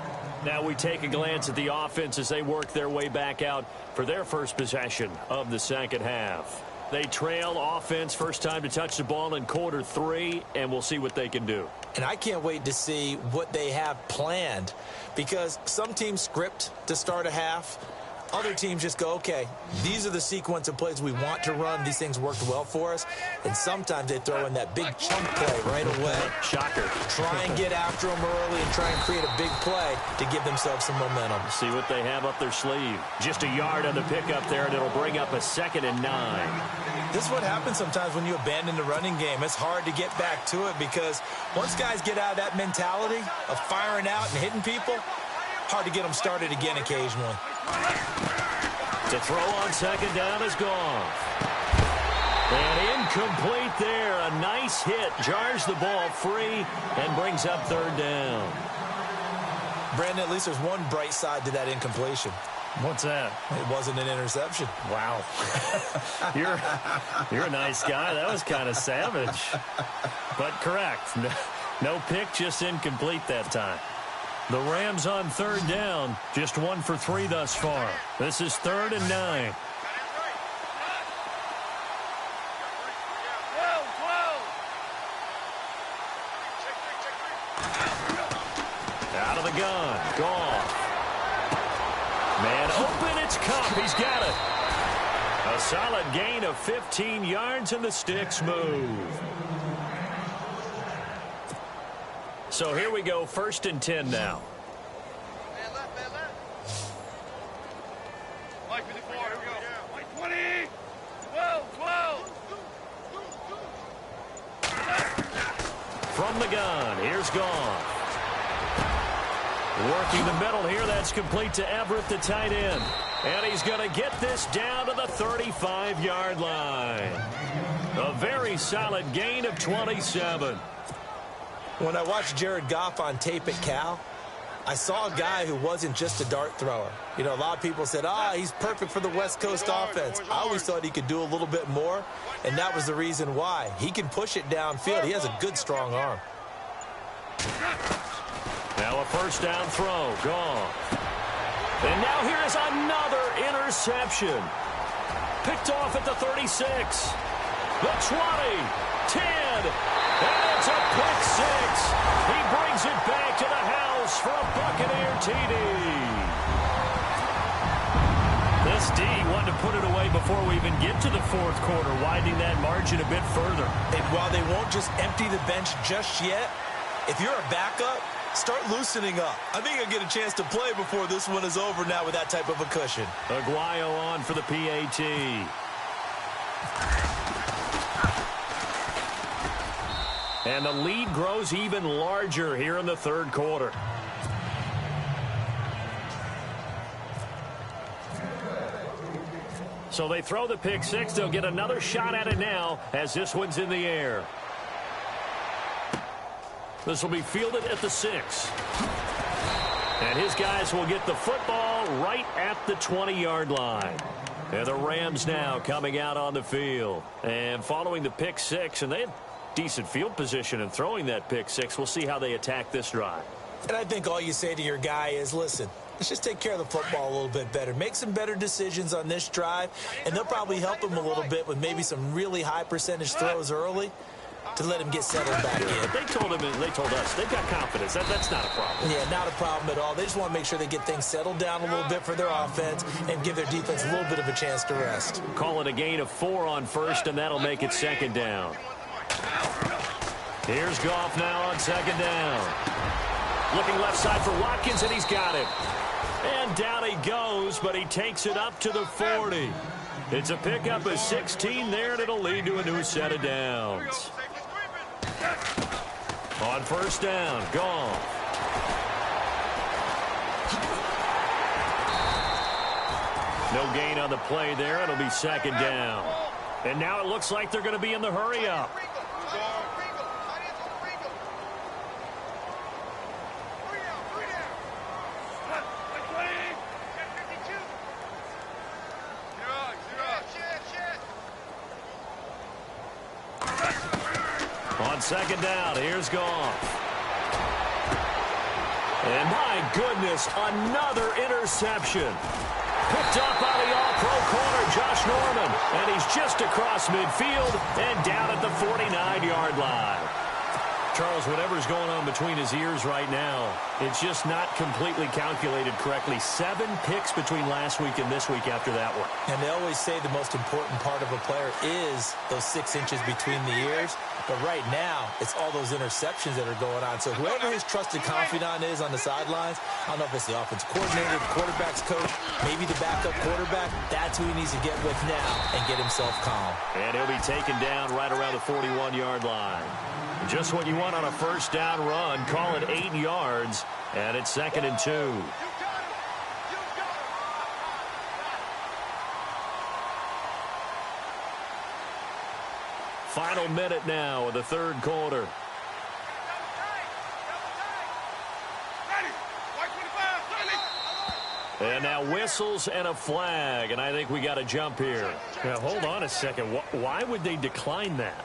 S2: Now we take a glance at the offense as they work their way back out for their first possession of the 2nd half. They trail offense, first time to touch the ball in quarter 3, and we'll see what they can do.
S3: And I can't wait to see what they have planned, because some teams script to start a half. other teams just go, okay, these are the sequence of plays we want to run. These things worked well for us. And sometimes they throw in that big chunk play right away.
S2: Shocker.
S3: Try and get after them early and try and create a big play to give themselves some momentum.
S2: See what they have up their sleeve. Just a yard on the pickup there, and it'll bring up a 2nd and 9.
S3: This is what happens sometimes when you abandon the running game. It's hard to get back to it because once guys get out of that mentality of firing out and hitting people, hard to get them started again occasionally.
S2: The throw on 2nd down is gone. And incomplete there. A nice hit. Jars the ball free and brings up 3rd down.
S3: Brandon, at least there's one bright side to that incompletion.
S2: What's that?
S3: It wasn't an interception.
S2: Wow. You're a nice guy. That was kind of savage. But correct. No pick, just incomplete that time. The Rams on 3rd down. Just 1 for 3 thus far. This is 3rd and 9. Out of the gun. Goff. Man open, it's Cup. He's got it. A solid gain of 15 yards, and the sticks move. So here we go, 1st and 10 now.
S5: Man left. Mike 54, here we go. Mike 20. 12.
S2: From the gun, here's Goff. Working the middle here, that's complete to Everett, the tight end. And he's going to get this down to the 35-yard line. A very solid gain of 27.
S3: When I watched Jared Goff on tape at Cal, I saw a guy who wasn't just a dart thrower. You know, a lot of people said, he's perfect for the West Coast offense. I always thought he could do a little bit more, and that was the reason why. He can push it downfield. He has a good, strong arm.
S2: Now a 1st down throw. Goff. And now here's another interception. Picked off at the 36. The 20. 10. And it's a pick 6. He brings it back to the house for a Buccaneer TD. This D wanted to put it away before we even get to the 4th quarter, widening that margin a bit further.
S3: And while they won't just empty the bench just yet, if you're a backup, start loosening up. I think you'll get a chance to play before this one is over now with that type of a cushion.
S2: Aguayo on for the PAT. And the lead grows even larger here in the 3rd quarter. So they throw the pick 6. They'll get another shot at it now as this one's in the air. This will be fielded at the 6. And his guys will get the football right at the 20-yard line. And the Rams now coming out on the field. And following the pick 6, and they had decent field position in throwing that pick 6. We'll see how they attack this drive.
S3: And I think all you say to your guy is, listen, let's just take care of the football a little bit better. Make some better decisions on this drive, and they'll probably help him a little bit with maybe some really high percentage throws early to let him get settled back in.
S2: They told him, and they told us, they've got confidence. That's not a problem.
S3: Yeah, not a problem at all. They just want to make sure they get things settled down a little bit for their offense and give their defense a little bit of a chance to rest.
S2: Call it a gain of 4 on 1st, and that'll make it 2nd down. Here's Goff now on 2nd down. Looking left side for Watkins, and he's got it. And down he goes, but he takes it up to the 40. It's a pickup of 16 there, and it'll lead to a new set of downs. On 1st down, Goff. No gain on the play there. It'll be 2nd down. And now it looks like they're going to be in the hurry-up. On 2nd down, here's Goff. And my goodness, another interception. Picked up by the all-pro corner, Josh Norman. And he's just across midfield and down at the 49-yard line. Charles, whatever's going on between his ears right now, it's just not completely calculated correctly. 7 picks between last week and this week after that one.
S3: And they always say the most important part of a player is those 6 inches between the ears. But right now, it's all those interceptions that are going on. So whoever his trusted confidant is on the sidelines, I don't know if it's the offensive coordinator, the quarterback's coach, maybe the backup quarterback, that's who he needs to get with now and get himself calm.
S2: And he'll be taken down right around the 41-yard line. Just what you want on a first down run. Call it 8 yards, and it's 2nd and 2. Final minute now of the third quarter. And now whistles and a flag, and I think we got to jump here. Now, hold on a second. Why would they decline that?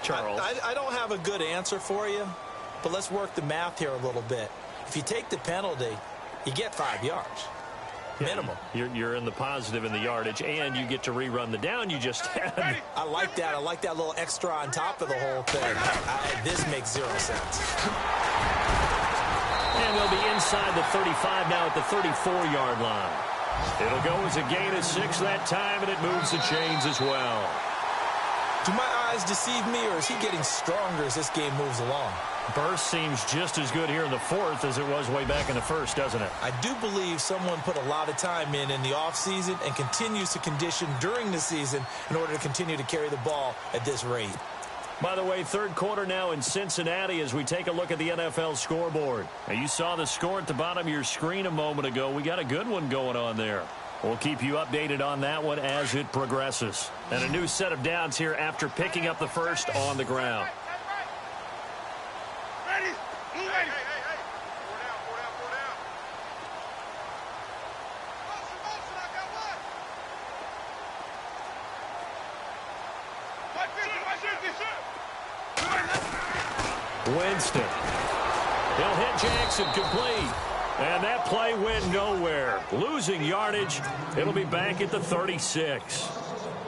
S2: Charles.
S3: I don't have a good answer for you, but let's work the math here a little bit. If you take the penalty, you get 5 yards. Minimum.
S2: You're in the positive in the yardage, and you get to rerun the down you just had.
S3: I like that. I like that little extra on top of the whole thing. This makes 0 sense.
S2: And they'll be inside the 35 now at the 34-yard line. It'll go as a gain of 6 that time, and it moves the chains as well.
S3: Do my eyes deceive me, or is he getting stronger as this game moves along?
S2: Burst seems just as good here in the 4th as it was way back in the 1st, doesn't it?
S3: I do believe someone put a lot of time in the offseason and continues to condition during the season in order to continue to carry the ball at this rate.
S2: By the way, third quarter now in Cincinnati as we take a look at the NFL scoreboard. Now, you saw the score at the bottom of your screen a moment ago. We got a good one going on there. We'll keep you updated on that one as it progresses. And a new set of downs here after picking up the first on the ground.
S5: Ready? Move ready. Hey. 4 down. Motion, I got one.
S2: Winston. He'll hit Jackson complete. And that play went nowhere. Losing yardage. It'll be back at the 36.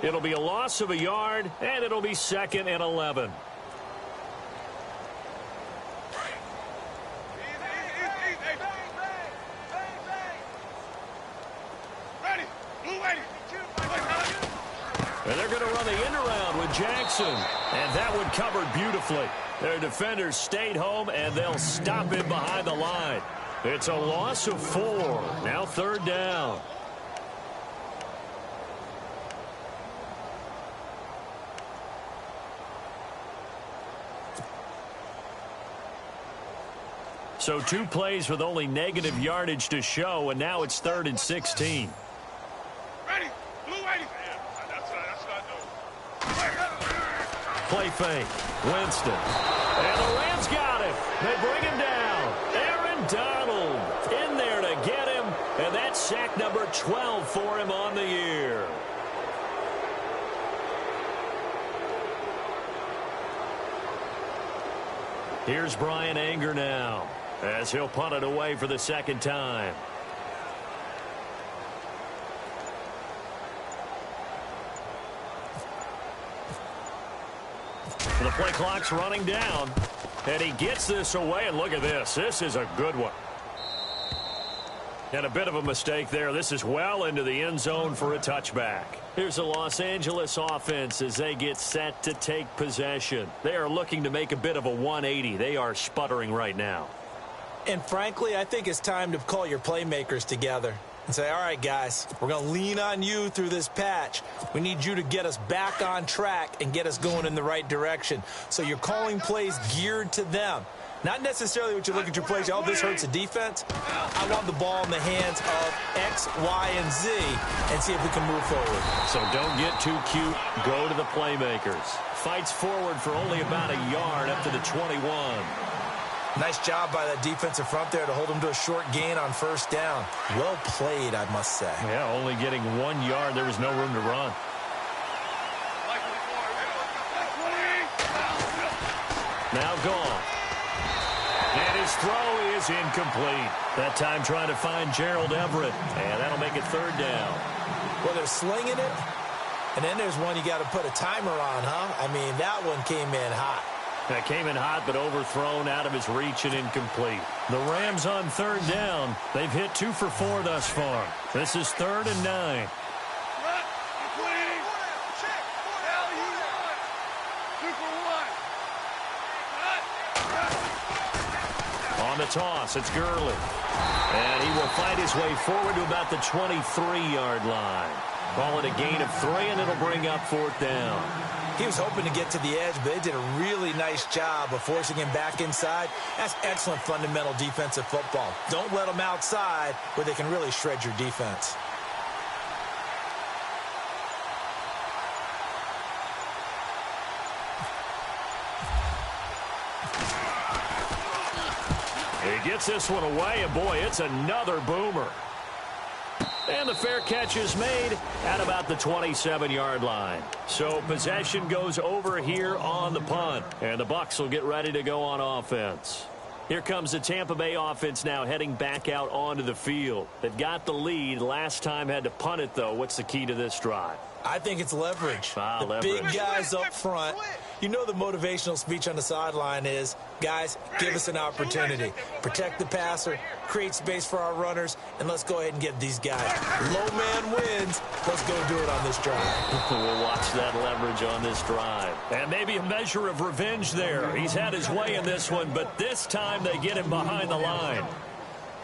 S2: It'll be a loss of a yard, and it'll be 2nd and 11. And they're going to run the end around with Jackson. And that one covered beautifully. Their defenders stayed home, and they'll stop him behind the line. It's a loss of 4. Now 3rd down. So 2 plays with only negative yardage to show, and now it's 3rd and 16.
S5: Ready? Blue ready. That's what I do.
S2: Play fake. Winston. And the Rams got him. They bring him down. Aaron Donald in there to get him. And that's sack number 12 for him on the year. Here's Brian Anger now as he'll punt it away for the 2nd time. The play clock's running down, and he gets this away, and look at this. This is a good one. And a bit of a mistake there. This is well into the end zone for a touchback. Here's the Los Angeles offense as they get set to take possession. They are looking to make a bit of a 180. They are sputtering right now.
S3: And frankly, I think it's time to call your playmakers together and say, all right, guys, we're going to lean on you through this patch. We need you to get us back on track and get us going in the right direction. So you're calling plays geared to them. Not necessarily what you look at your plays, oh, this hurts the defense. I want the ball in the hands of X, Y, and Z and see if we can move forward.
S2: So don't get too cute. Go to the playmakers. Fights forward for only about a yard up to the 21.
S3: Nice job by that defensive front there to hold him to a short gain on 1st down. Well played, I must say.
S2: Yeah, only getting 1 yard. There was no room to run. Now gone. And his throw is incomplete. That time trying to find Gerald Everett. And that'll make it 3rd down.
S3: Well, they're slinging it. And then there's one you got to put a timer on, huh? I mean, that one came in hot.
S2: That came in hot, but overthrown out of his reach and incomplete. The Rams on third down. They've hit 2 for 4 thus far. This is 3rd and 9. On the toss, it's Gurley. And he will fight his way forward to about the 23-yard line. Call it a gain of 3, and it'll bring up 4th down.
S3: He was hoping to get to the edge, but they did a really nice job of forcing him back inside. That's excellent fundamental defensive football. Don't let them outside where they can really shred your defense.
S2: He gets this one away, and boy, it's another boomer. And the fair catch is made at about the 27-yard line. So possession goes over here on the punt. And the Bucs will get ready to go on offense. Here comes the Tampa Bay offense now heading back out onto the field. They've got the lead. Last time had to punt it, though. What's the key to this drive?
S3: I think it's leverage.
S2: Leverage.
S3: Big guys up front. You know the motivational speech on the sideline is, guys, give us an opportunity. Protect the passer, create space for our runners, and let's go ahead and get these guys. Low man wins. Let's go do it on this drive.
S2: We'll watch that leverage on this drive. And maybe a measure of revenge there. He's had his way in this one, but this time they get him behind the line.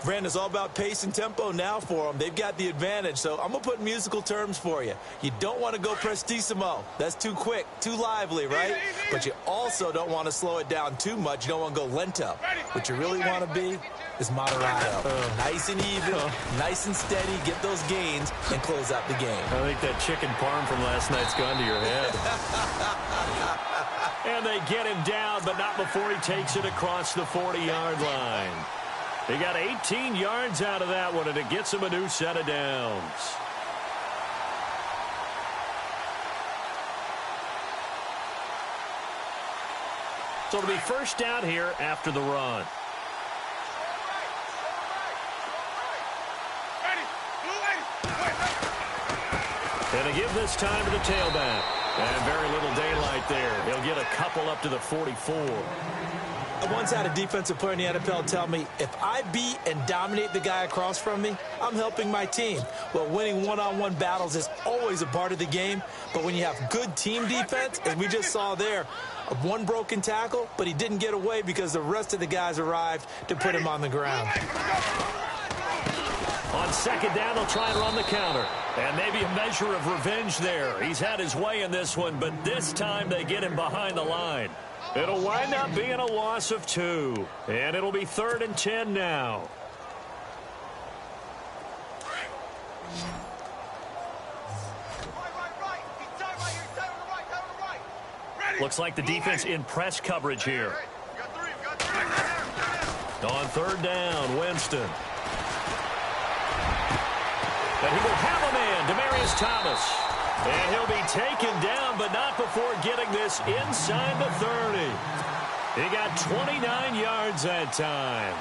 S3: Brandon, it's all about pace and tempo now for them. They've got the advantage, so I'm going to put musical terms for you. You don't want to go prestissimo. That's too quick, too lively, right? But you also don't want to slow it down too much. You don't want to go lento. What you really want to be is moderato. Nice and even, nice and steady, get those gains, and close out the game.
S2: I think that chicken parm from last night's gone to your head. And they get him down, but not before he takes it across the 40-yard line. He got 18 yards out of that one, and it gets him a new set of downs. So it'll be first down here after the run. And they give this time to the tailback. And very little daylight there. He'll get a couple up to the 44.
S3: I once had a defensive player in the NFL tell me, if I beat and dominate the guy across from me, I'm helping my team. Well, winning one-on-one battles is always a part of the game, but when you have good team defense, as we just saw there, one broken tackle, but he didn't get away because the rest of the guys arrived to put him on the ground.
S2: On second down, they'll try and run the counter. And maybe a measure of revenge there. He's had his way in this one, but this time they get him behind the line. It'll wind up being a loss of 2. And it'll be 3rd and 10 now. Looks like the defense in press coverage here. On 3rd down, Winston. And he will have a man, Demaryius Thomas. And he'll be taken down, but not before getting this inside the 30. He got 29 yards that time.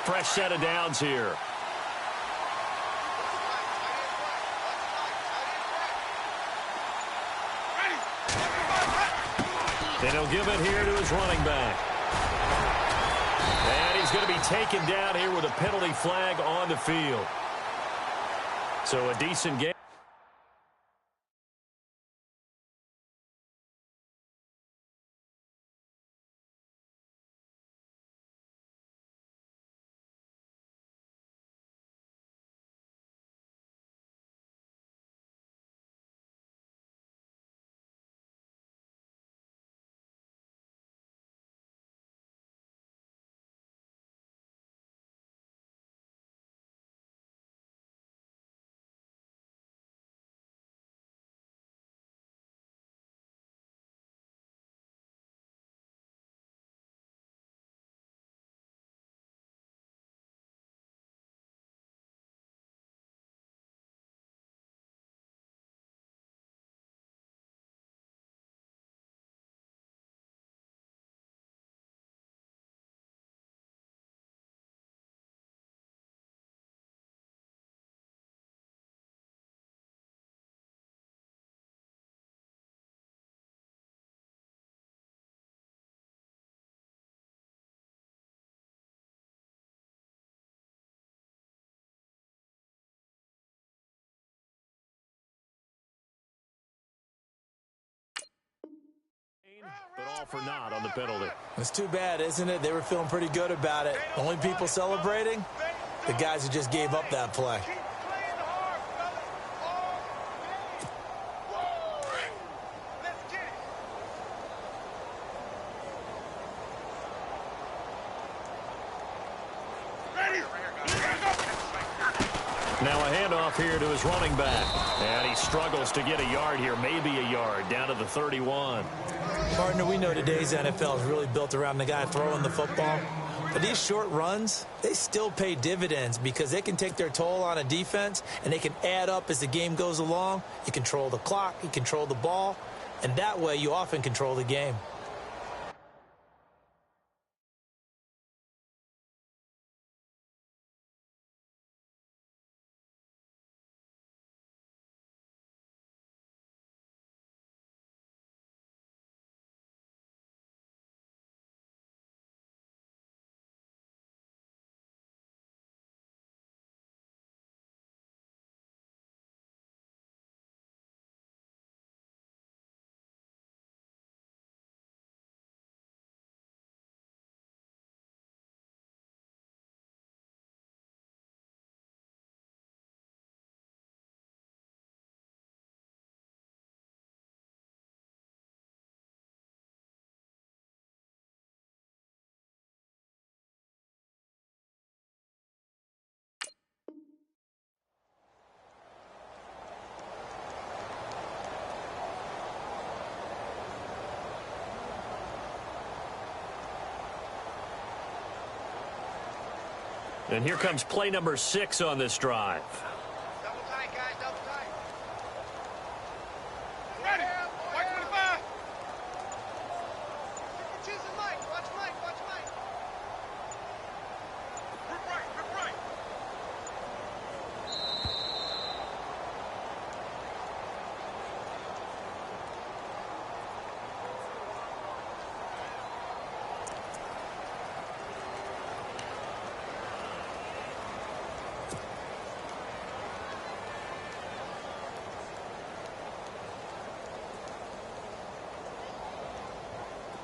S2: Fresh set of downs here. And he'll give it here to his running back. And he's going to be taken down here with a penalty flag on the field. So a decent game. But all for naught on the penalty.
S3: It's too bad, isn't it? They were feeling pretty good about it. The only people celebrating, the guys who just gave up that play.
S2: Now a handoff here to his running back. And he struggles to get a yard here, maybe a yard, down to the 31.
S3: Partner, we know today's NFL is really built around the guy throwing the football. But these short runs, they still pay dividends because they can take their toll on a defense and they can add up as the game goes along. You control the clock, you control the ball, and that way you often control the game.
S2: And here comes play number 6 on this drive.
S5: Double tight, guys, double tight. Ready. White 25. Choosing Mike. Watch Mike. Watch Mike. Grip right. Grip right.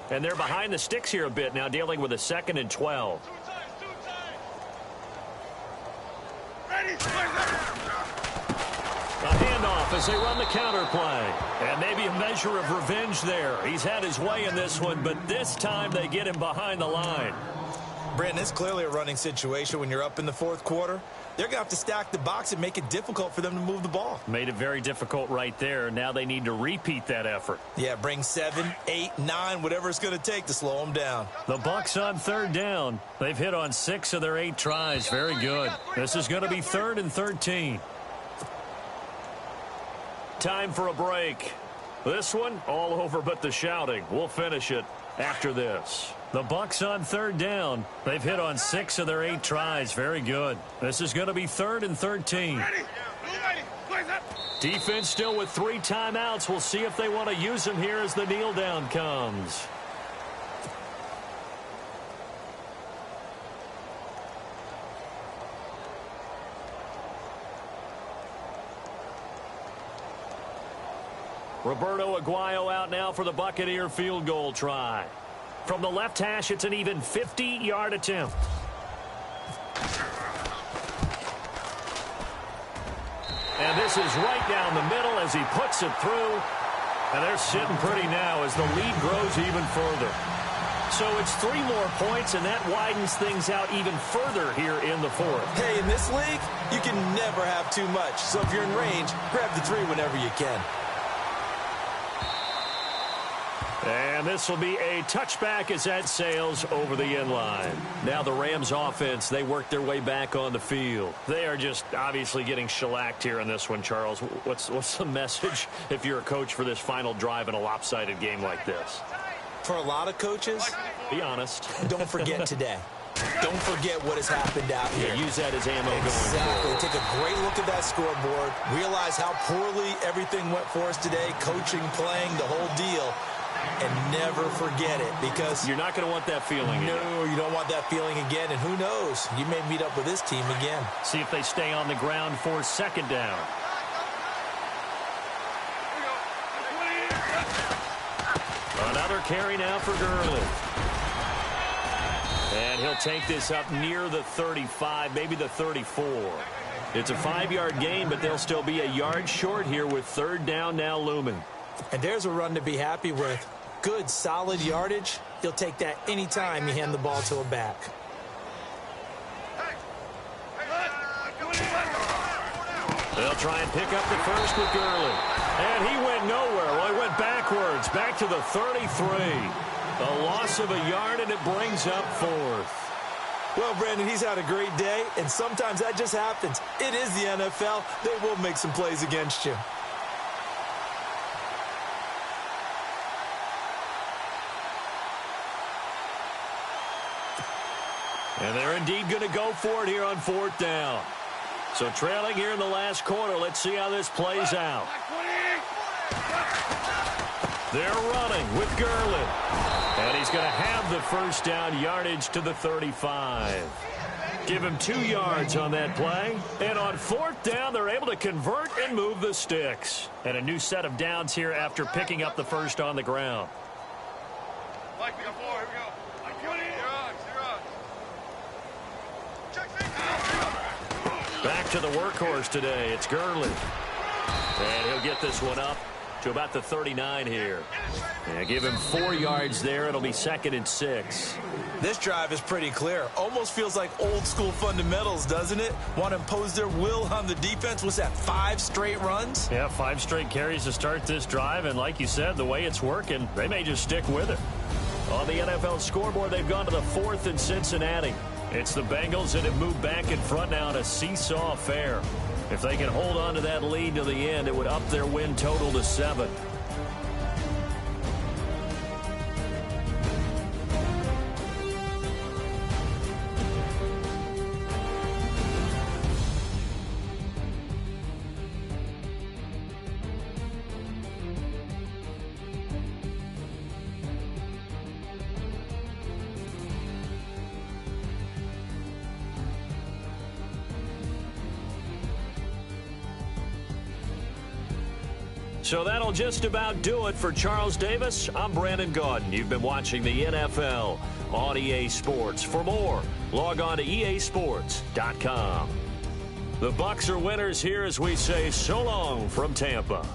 S2: And they're behind the sticks here a bit now, dealing with a 2nd and 12.
S5: Two times. Ready.
S2: A handoff as they run the counter play. And maybe a measure of revenge there. He's had his way in this one, but this time they get him behind the line.
S3: Brandon, it's clearly a running situation when you're up in the fourth quarter. They're going to have to stack the box and make it difficult for them to move the ball.
S2: Made it very difficult right there. Now they need to repeat that effort.
S3: Yeah, bring 7, 8, 9, whatever it's going to take to slow them down.
S2: The Bucs on 3rd down. They've hit on 6 of their 8 tries. Very good. This is going to be 3rd and 13. Time for a break. This one, all over but the shouting. We'll finish it after this. The Bucs on 3rd down. They've hit on 6 of their 8 tries. Very good. This is going to be 3rd and 13. Defense still with 3 timeouts. We'll see if they want to use them here as the kneel down comes. Roberto Aguayo out now for the Buccaneer field goal try. From the left hash, it's an even 50-yard attempt. And this is right down the middle as he puts it through. And they're sitting pretty now as the lead grows even further. So it's 3 more points, and that widens things out even further here in the 4th.
S3: Hey, in this league, you can never have too much. So if you're in range, grab the 3 whenever you can.
S2: And this will be a touchback as that sails over the end line. Now the Rams offense, they work their way back on the field. They are just obviously getting shellacked here in this one, Charles. What's the message if you're a coach for this final drive in a lopsided game like this?
S3: For a lot of coaches,
S2: be honest.
S3: Don't forget today. Don't forget what has happened out here.
S2: Yeah, use that as ammo going forward.
S3: Take a great look at that scoreboard. Realize how poorly everything went for us today. Coaching, playing, the whole deal. And never forget it, because
S2: you're not going to want that feeling again.
S3: No, you don't want that feeling again. And who knows? You may meet up with this team again.
S2: See if they stay on the ground for 2nd down. Another carry now for Gurley. And he'll take this up near the 35, maybe the 34. It's a 5-yard gain, but they'll still be a yard short here with third down now looming.
S3: And there's a run to be happy with. Good, solid yardage. He'll take that anytime you hand the ball to a back.
S2: They'll try and pick up the first with Gurley. And he went nowhere. Well, he went backwards, back to the 33. A loss of a yard, and it brings up fourth.
S3: Well, Brandon, he's had a great day, and sometimes that just happens. It is the NFL. They will make some plays against you.
S2: And they're indeed going to go for it here on fourth down. So trailing here in the last quarter. Let's see how this plays out. They're running with Gurley. And he's going to have the first down yardage to the 35. Give him 2 yards on that play. And on fourth down, they're able to convert and move the sticks. And a new set of downs here after picking up the first on the ground. Back to the workhorse today. It's Gurley. And he'll get this one up to about the 39 here. And give him 4 yards there. It'll be 2nd and 6.
S3: This drive is pretty clear. Almost feels like old school fundamentals, doesn't it? Want to impose their will on the defense. Was that 5 straight runs?
S2: Yeah, 5 straight carries to start this drive. And like you said, the way it's working, they may just stick with it. On the NFL scoreboard, they've gone to the 4th in Cincinnati. It's the Bengals that have moved back in front now in a seesaw affair. If they can hold on to that lead to the end, it would up their win total to 7. So that'll just about do it for Charles Davis. I'm Brandon Gaudin. You've been watching the NFL on EA Sports. For more, log on to easports.com. The Bucs are winners here as we say so long from Tampa.